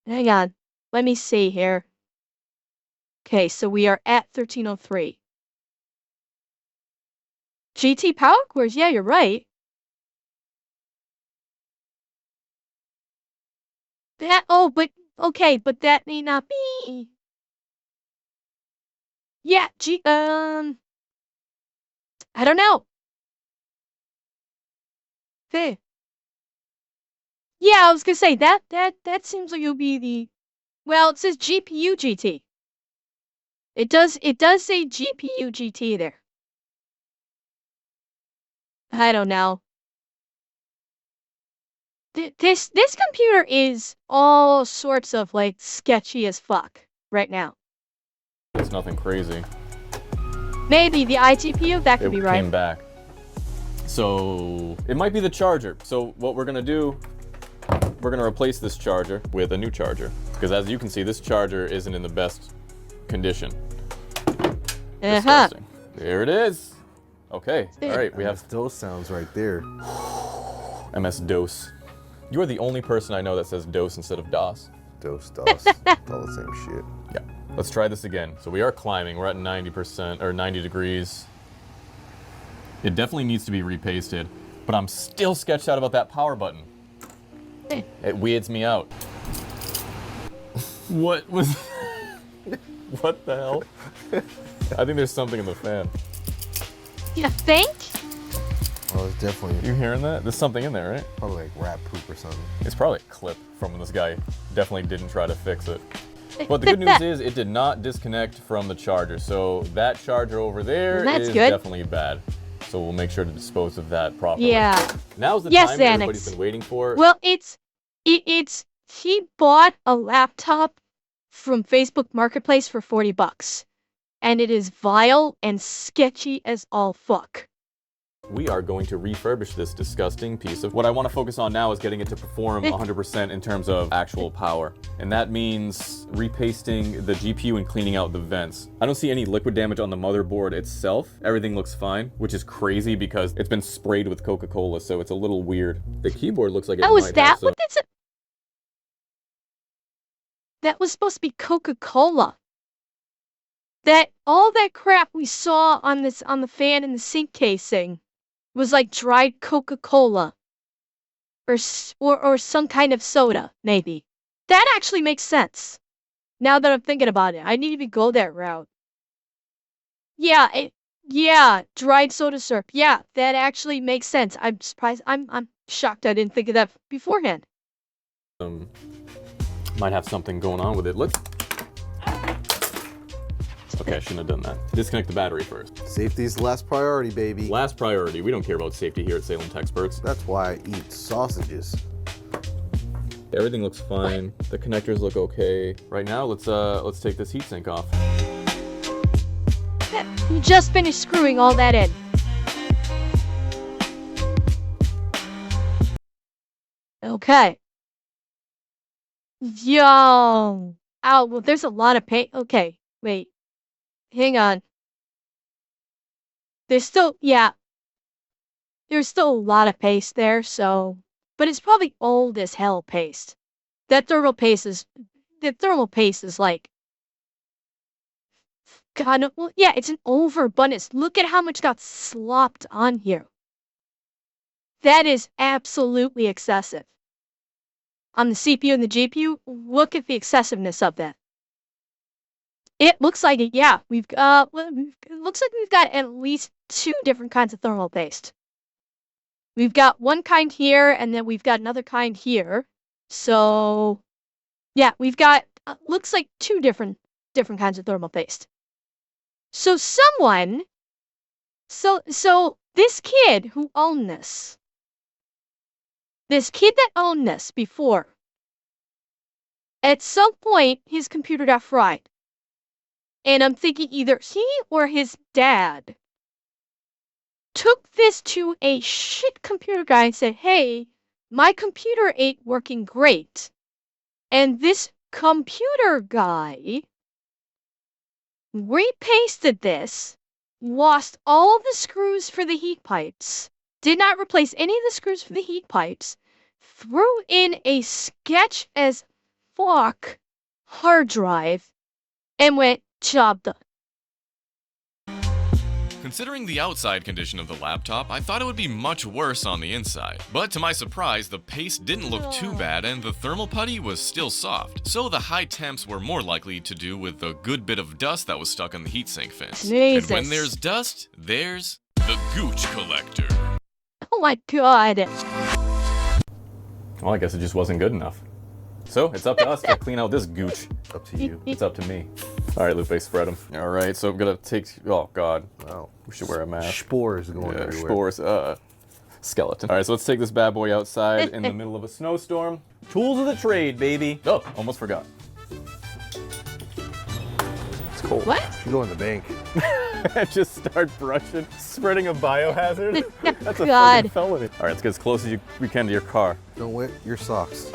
on. Let me see here. Okay, so we are at 1303. GT power cores? Yeah, you're right. But that may not be. Yeah, I don't know. Hey. Yeah, I was gonna say that seems like it'll be the. Well, it says GPU GT. It does say GPU GT there. I don't know. This computer is all sorts of like sketchy as fuck right now. It's nothing crazy. Maybe the iGPU, that could be right. It came back. So it might be the charger. So what we're gonna do, we're gonna replace this charger with a new charger. Because as you can see, this charger isn't in the best condition. Disgusting. There it is. Okay, all right, we have those sounds right there. MS-DOS. You are the only person I know that says DOS instead of DOS. DOS. It's all the same shit. Yeah, let's try this again. So we are climbing, we're at 90% or 90 degrees. It definitely needs to be repasted, but I'm still sketched out about that power button. It weirds me out. What was... What the hell? I think there's something in the fan. You think? Oh, it's definitely... You hearing that? There's something in there, right? Probably like rat poop or something. It's probably a clip from when this guy definitely didn't try to fix it. But the good news is it did not disconnect from the charger. So that charger over there is definitely bad. So we'll make sure to dispose of that properly. Yeah. Now's the time that everybody's been waiting for. Well, he bought a laptop from Facebook Marketplace for $40. And it is vile and sketchy as all fuck. We are going to refurbish this disgusting piece of... What I want to focus on now is getting it to perform 100% in terms of actual power. And that means repasting the GPU and cleaning out the vents. I don't see any liquid damage on the motherboard itself. Everything looks fine, which is crazy because it's been sprayed with Coca-Cola, so it's a little weird. The keyboard looks like it might is that have some... what this... That was supposed to be Coca-Cola. All that crap we saw on the fan and the sink casing was like dried Coca-Cola or some kind of soda, maybe. That actually makes sense. Now that I'm thinking about it, I need to go that route. Yeah, yeah, dried soda syrup. Yeah, that actually makes sense. I'm surprised. I'm shocked I didn't think of that beforehand. Might have something going on with it. Let's... Okay, I shouldn't have done that. Disconnect the battery first. Safety's last priority, baby. Last priority. We don't care about safety here at Salem Techsperts. That's why I eat sausages. Everything looks fine. The connectors look okay. Right now, let's take this heatsink off. You just finished screwing all that in. Okay. Yo. Ow, well, there's a lot of paint. Okay, wait. Hang on. There's still, yeah. There's still a lot of paste there, so... But it's probably old as hell paste. That thermal paste is... The thermal paste is like... God, no, well, yeah, it's an overabundance. Look at how much got slopped on here. That is absolutely excessive. On the CPU and the GPU, look at the excessiveness of that. It looks like it, yeah. We've got, well, it looks like we've got at least 2 different kinds of thermal paste. We've got one kind here, and then we've got another kind here. So, yeah, we've got, looks like 2 different kinds of thermal paste. So someone, so this kid who owned this kid that owned this before, at some point, his computer got fried. And I'm thinking either he or his dad took this to a shit computer guy and said, hey, my computer ain't working great. And this computer guy repasted this, lost all the screws for the heat pipes, did not replace any of the screws for the heat pipes, threw in a sketch as fuck hard drive, and went, job done. Considering the outside condition of the laptop, I thought it would be much worse on the inside. But to my surprise, the paste didn't look too bad and the thermal putty was still soft. So the high temps were more likely to do with the good bit of dust that was stuck on the heatsink fence. Jesus. And when there's dust, there's the gooch collector. Oh my god. Well, I guess it just wasn't good enough. So, it's up to us to clean out this gooch. Up to you. It's up to me. All right, Lupe, spread them. All right, so I'm gonna take, oh God. Wow. We should wear a mask. Spores going everywhere. Spores, skeleton. All right, so let's take this bad boy outside in the middle of a snowstorm. Tools of the trade, baby. Oh, almost forgot. It's cold. What? You go in the bank. Just start brushing, spreading a biohazard. That's a God. fucking felony. All right, let's get as close as we can to your car. Don't wet your socks.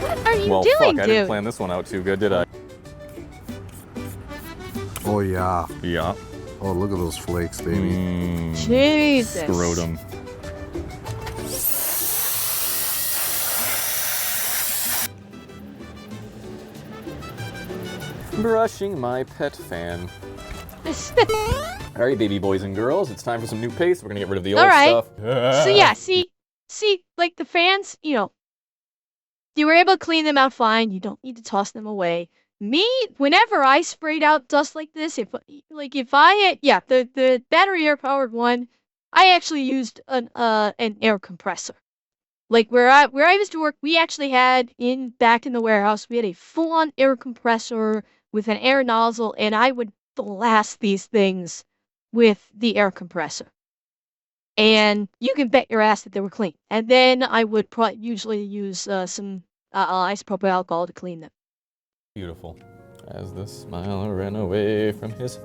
What are you Well, doing, fuck, dude? I didn't plan this one out too good, did I? Oh, yeah. Yeah. Oh, look at those flakes, baby. Jesus. Scrotum. Brushing my pet fan. All right, baby boys and girls, it's time for some new paste. We're gonna get rid of the old All right. stuff. So yeah, see, like the fans, you know, you were able to clean them out fine. You don't need to toss them away. Me, whenever I sprayed out dust like this, the battery air powered one, I actually used an air compressor. Like where I used to work, we actually had back in the warehouse, we had a full-on air compressor with an air nozzle, and I would blast these things with the air compressor. And you can bet your ass that they were clean. And then I would usually use some isopropyl alcohol to clean them. Beautiful. As the smile ran away from his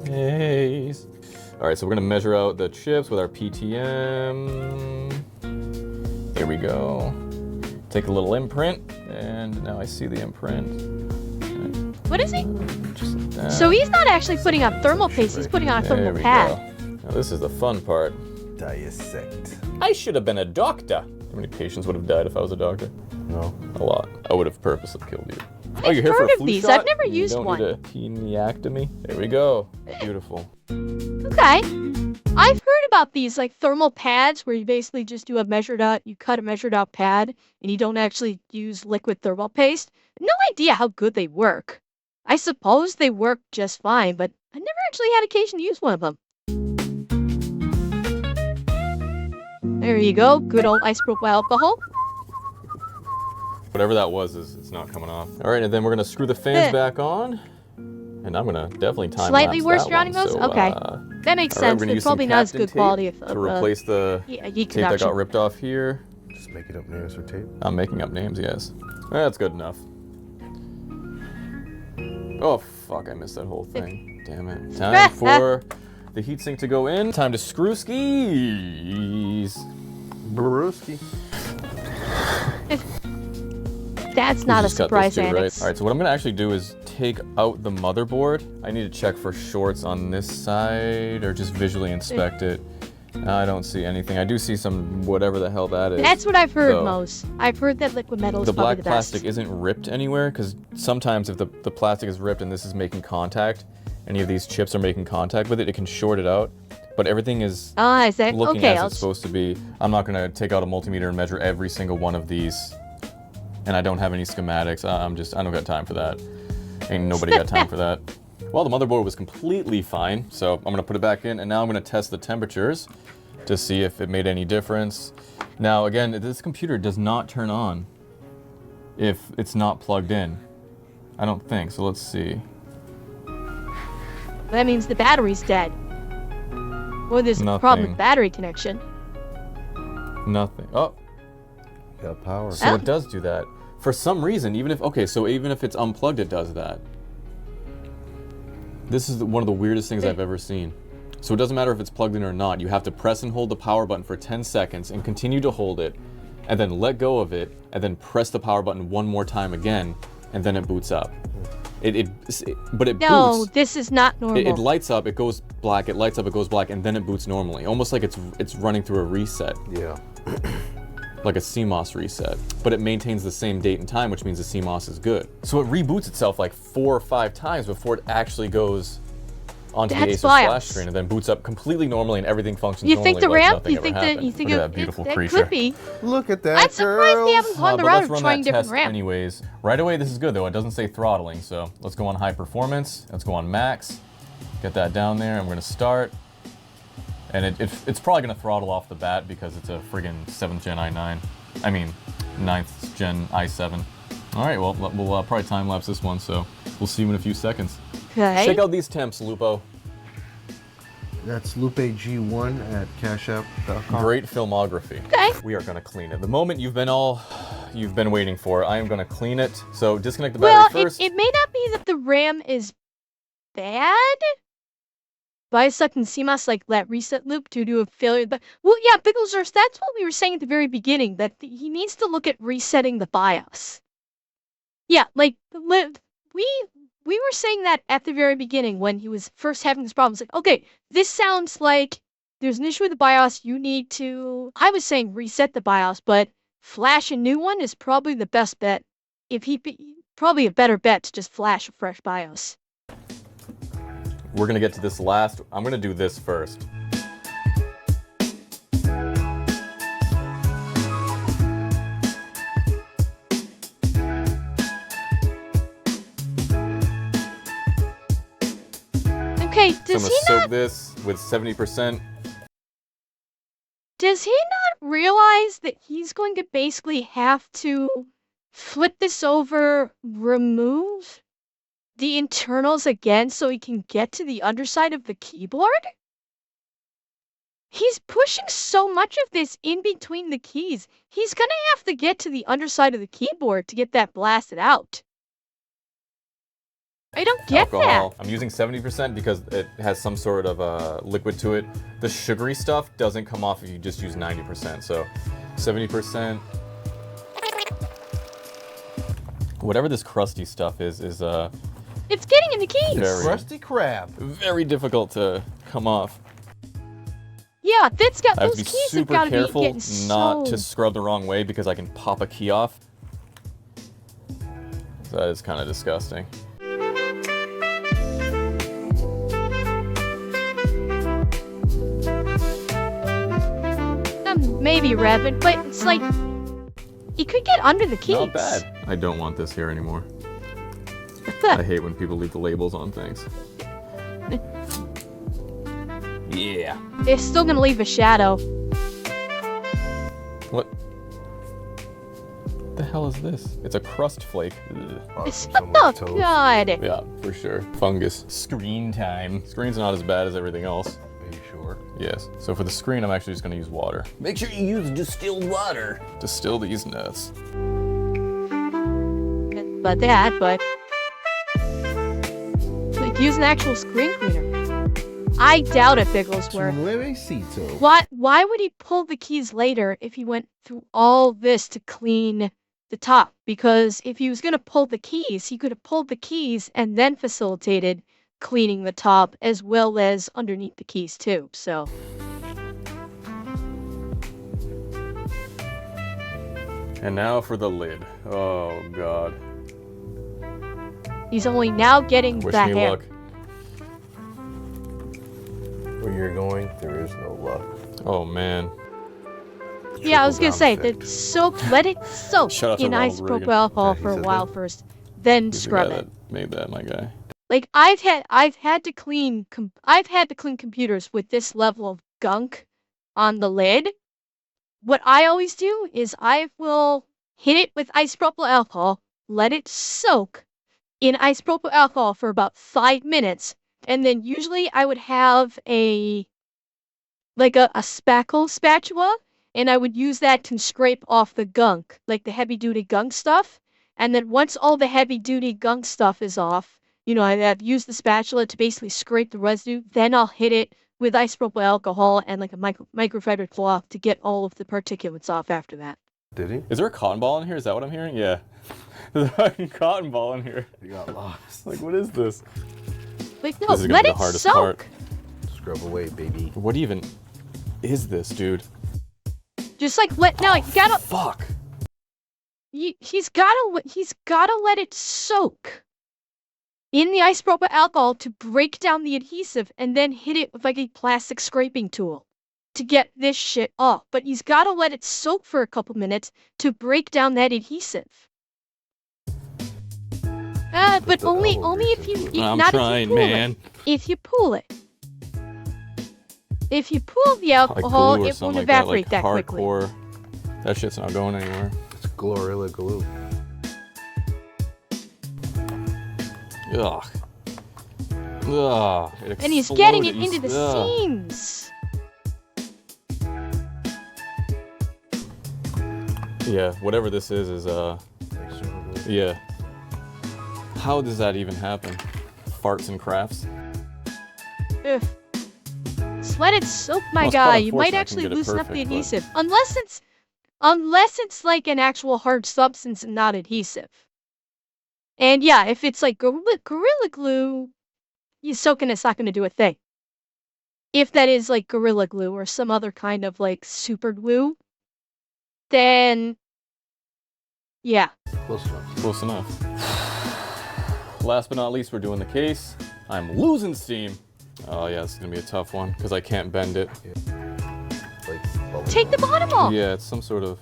face. All right, so we're gonna measure out the chips with our PTM. Here we go. Take a little imprint, and now I see the imprint. What is he? Just like that. So he's not actually putting on thermal paste, he's putting on a There thermal we pad. go. Now this is the fun part. Dissect. I should have been a doctor. How many patients would have died if I was a doctor? No. A lot. I would have purposely killed you. Oh, I've you're here for heard a of flu these. shot? I've never You used don't one. need a peniectomy. There we go. Beautiful. Okay. I've heard about these like thermal pads where you basically just do you cut a measured out pad and you don't actually use liquid thermal paste. No idea how good they work. I suppose they work just fine, but I never actually had occasion to use one of them. There you go, good old isopropyl alcohol. Whatever that was, it's not coming off. All right, and then we're gonna screw the fans back on. And I'm gonna definitely time Slightly lapse worse that surrounding one, those? so, Okay. That makes sense. We're gonna They're use probably some not as Captain good tape quality of to replace the heat tape that conduction. got ripped off here. Just making up names for tape. I'm making up names, yes. That's good enough. Oh, fuck, I missed that whole thing. Damn it. Time for the heatsink to go in. Time to screw skis. Brewski. That's not a Just cut those surprise, two, right? Annex. All right, so what I'm gonna actually do is take out the motherboard. I need to check for shorts on this side or just visually inspect it. I don't see anything. I do see some whatever the hell that is. That's what I've heard So, most. I've heard that liquid metal is the probably black the best. plastic isn't ripped anywhere because sometimes if the plastic is ripped and this is making contact, any of these chips are making contact with it, it can short it out. But everything is Is that looking okay? as it's supposed to be. I'm not gonna take out a multimeter and measure every single one of these. And I don't have any schematics. I don't got time for that. Ain't nobody got time for that. Well, the motherboard was completely fine, so I'm gonna put it back in, and now I'm gonna test the temperatures to see if it made any difference. Now, again, this computer does not turn on if it's not plugged in. I don't think, so let's see. That means the battery's dead. Or there's a problem Nothing. with battery connection. Nothing. Oh, Got power. so Oh. it does do that. For some reason, even if it's unplugged, it does that. This is one of the weirdest things I've ever seen. So it doesn't matter if it's plugged in or not. You have to press and hold the power button for 10 seconds and continue to hold it, and then let go of it, and then press the power button one more time again, and then it boots up. But it No, boots. this is not normal. It lights up, it goes black, it lights up, it goes black, and then it boots normally. Almost like it's running through a reset. Yeah. Like a CMOS reset, but it maintains the same date and time, which means the CMOS is good. So it reboots itself like 4 or 5 times before it actually goes onto the That's Asus BIOS. flash screen, and then boots up completely normally, and everything functions You normally think the like RAM? nothing You ever think happened. that? You think Look at it, that beautiful that creature. could be? Look at that, I'm surprised they haven't gone the But route let's of run trying that different test RAM. anyways. Right away, this is good though. It doesn't say throttling, so let's go on high performance. Let's go on max. Get that down there. I'm gonna start. And it's probably gonna throttle off the bat because it's a friggin' 7th gen i9. I mean, 9th gen i7. All right, well, we'll probably time lapse this one, so we'll see you in a few seconds. Okay. Check out these temps, Lupo. That's LupeG1 at cashapp.com. Great filmography. Okay. We are gonna clean it. The moment you've been waiting for. I am gonna clean it. So disconnect the battery Well, first. it may not be that the RAM is bad. By sucking CMOS like that reset loop due to a failure. But well, yeah, Bigglesers, that's what we were saying at the very beginning. That he needs to look at resetting the BIOS. Yeah, like we were saying that at the very beginning when he was first having this problem. It's like, okay, this sounds like there's an issue with the BIOS. You need to. I was saying reset the BIOS, but flash a new one is probably the best bet. Probably a better bet to just flash a fresh BIOS. We're gonna get to this last. I'm gonna do this first. Okay, So I'm does gonna he soak not? this with 70%. Does he not realize that he's going to basically have to flip this over, remove the internals again so he can get to the underside of the keyboard? He's pushing so much of this in between the keys. He's gonna have to get to the underside of the keyboard to get that blasted out. I don't get Alcohol. that. I'm using 70% because it has some sort of liquid to it. The sugary stuff doesn't come off if you just use 90%. So 70%. Whatever this crusty stuff is It's getting in the keys. very, Krusty Krab. very difficult to come off. Yeah, that's got I have those to be keys have super got to be careful getting not so... to scrub the wrong way because I can pop a key off. So that is kind of disgusting. maybe Revan, but it's like he could get under the keys. Not bad. I don't want this here anymore. I hate when people leave the labels on things. Yeah. They're still gonna leave a shadow. What the hell is this? It's a crust flake. Oh, Oh god. Yeah, for sure. Fungus. Screen time. Screen's not as bad as everything else. Are you sure? Yes. So for the screen, I'm actually just gonna use water. Make sure you use distilled water. Distill these nuts. But like use an actual screen cleaner. I doubt it, Bigglesworth. Nuevecito. Why would he pull the keys later if he went through all this to clean the top? Because if he was gonna pull the keys, he could have pulled the keys and then facilitated cleaning the top as well as underneath the keys too, so. And now for the lid. Oh god. He's only now getting Wish that me hair. luck. Where you're going, there is no luck. Oh man. Yeah, I was gonna say, Trickle-down that soak, let it soak Shout out to in Ronald isopropyl Reagan. alcohol Yeah, he for a said while that. first, then He's the scrub guy it. that made that, my guy. Like I've had to clean computers with this level of gunk on the lid. What I always do is I will hit it with isopropyl alcohol, let it soak in isopropyl alcohol for about 5 minutes, and then usually I would have a spackle spatula, and I would use that to scrape off the gunk, like the heavy duty gunk stuff. And then once all the heavy duty gunk stuff is off, you know, I've used the spatula to basically scrape the residue. Then I'll hit it with isopropyl alcohol and like a microfiber cloth to get all of the particulates off after that. Did he? Is there a cotton ball in here? Is that what I'm hearing? Yeah. There's a fucking cotton ball in here. He got lost. Like, what is this? Like, no, This is gonna let be it the hardest soak. part. Scrub away, baby. What even is this, dude? Just like you gotta. Fuck. He's gotta let it soak in the isopropyl alcohol to break down the adhesive, and then hit it with like a plastic scraping tool to get this shit off. But he's gotta let it soak for a couple minutes to break down that adhesive. But only if you I'm not trying, if you pull man. it. If you pull it. If you pull the alcohol, Like glue or it won't something like evaporate that, that like quickly. hardcore. That shit's not going anywhere. It's Glorilla Glue. Ugh. Ugh. And he's getting it exploded. into the Ugh. seams. Yeah, whatever this is yeah. How does that even happen? Farts and crafts? Ugh. Just let it soak, my Well, it's guy. quite You might unfortunate I can actually get it loosen up the perfect, but- adhesive. Unless it's like an actual hard substance and not adhesive. And yeah, if it's like Gorilla Glue, you soaking it's not going to do a thing. If that is like Gorilla Glue or some other kind of like super glue, then yeah. Close enough. Close enough. Last but not least, we're doing the case. I'm losing steam. Oh yeah, this is gonna be a tough one because I can't bend it. Like, bubble Take the gum. bottom off. Yeah, it's some sort of.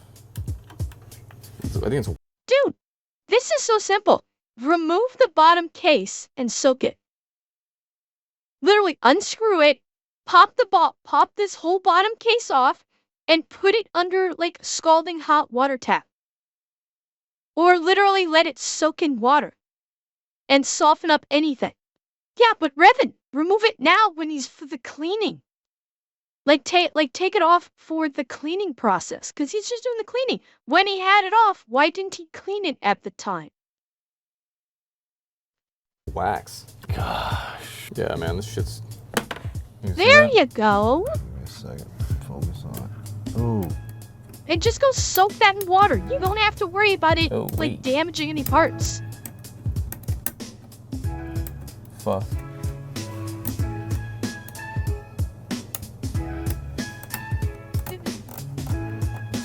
I think it's. Dude, this is so simple. Remove the bottom case and soak it. Literally unscrew it, pop this whole bottom case off, and put it under like scalding hot water tap. Or literally let it soak in water and soften up anything. Yeah, but Revan, remove it now when he's for the cleaning. Take it off for the cleaning process, because he's just doing the cleaning. When he had it off, why didn't he clean it at the time? Wax. Gosh. Yeah, man, this shit's. There you go. Give me a second. Focus on it. Ooh. And just go soak that in water. You don't have to worry about it Oh, like wait. damaging any parts. Fuck.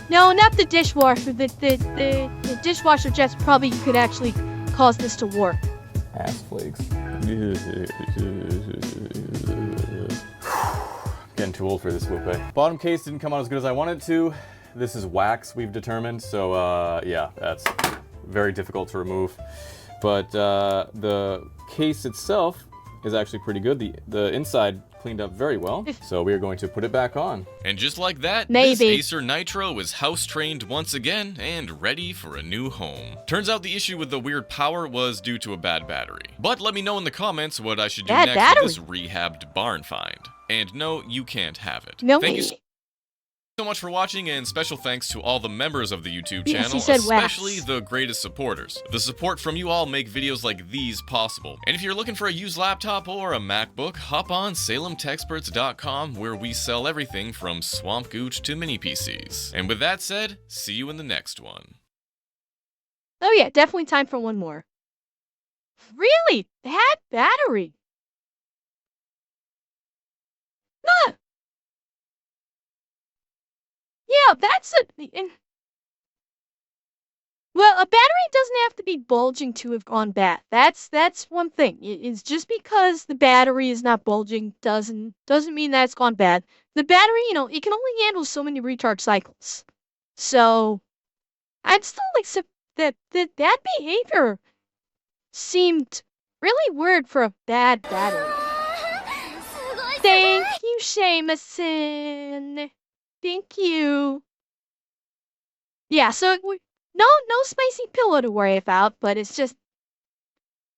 No, not the dishwasher. The dishwasher jets probably could actually cause this to warp. Ass flakes. Getting too old for this, Lupe. Bottom case didn't come out as good as I wanted it to. This is wax, we've determined, so yeah, that's very difficult to remove. But the case itself is actually pretty good. The inside cleaned up very well, so we are going to put it back on. And just like that, Maybe. this Acer Nitro is house-trained once again and ready for a new home. Turns out the issue with the weird power was due to a bad battery. But let me know in the comments what I should do Bad next battery? with this rehabbed barn find. And no, you can't have it. No, Thank you so much for watching, and special thanks to all the members of the YouTube Yes, channel, he said especially wax. the greatest supporters. The support from you all make videos like these possible. And if you're looking for a used laptop or a MacBook, hop on SalemTechsperts.com, where we sell everything from Swamp Gooch to mini PCs. And with that said, see you in the next one. Oh yeah, definitely time for one more. Really? That battery? Nah. Yeah, that's well, a battery doesn't have to be bulging to have gone bad. That's one thing. It's just because the battery is not bulging doesn't mean that it's gone bad. The battery, it can only handle so many recharge cycles. So, I'd still like that behavior seemed really weird for a bad battery. Thank you, Shameson. Thank you. Yeah, so no spicy pillow to worry about, but it's just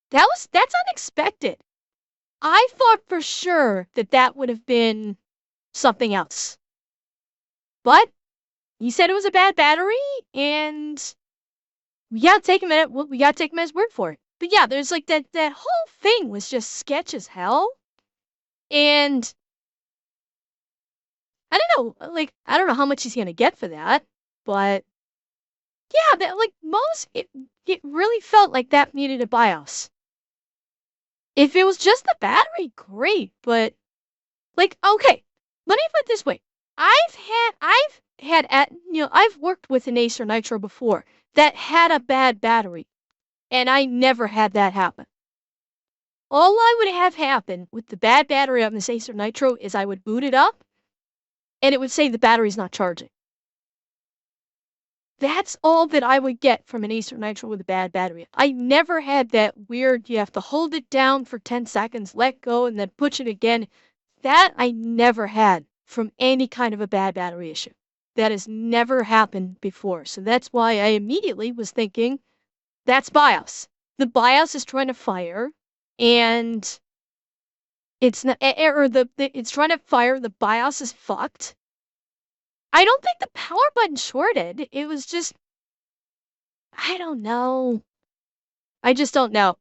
that's unexpected. I thought for sure that would have been something else. But he said it was a bad battery, and we gotta take him at we gotta take him at his word for it. But yeah, there's like that whole thing was just sketch as hell. And I don't know, like, I don't know how much he's gonna get for that, but yeah, that like it really felt like that needed a BIOS. If it was just the battery, great, but like, okay, let me put it this way. I've worked with an Acer Nitro before that had a bad battery, and I never had that happen. All I would have happen with the bad battery on this Acer Nitro is I would boot it up, and it would say the battery's not charging. That's all that I would get from an Acer Nitro with a bad battery. I never had that weird, you have to hold it down for 10 seconds, let go, and then push it again. That I never had from any kind of a bad battery issue. That has never happened before. So that's why I immediately was thinking, that's BIOS. The BIOS is trying to fire, and it's not, it's trying to fire, the BIOS is fucked. I don't think the power button shorted. It was just, I don't know. I just don't know.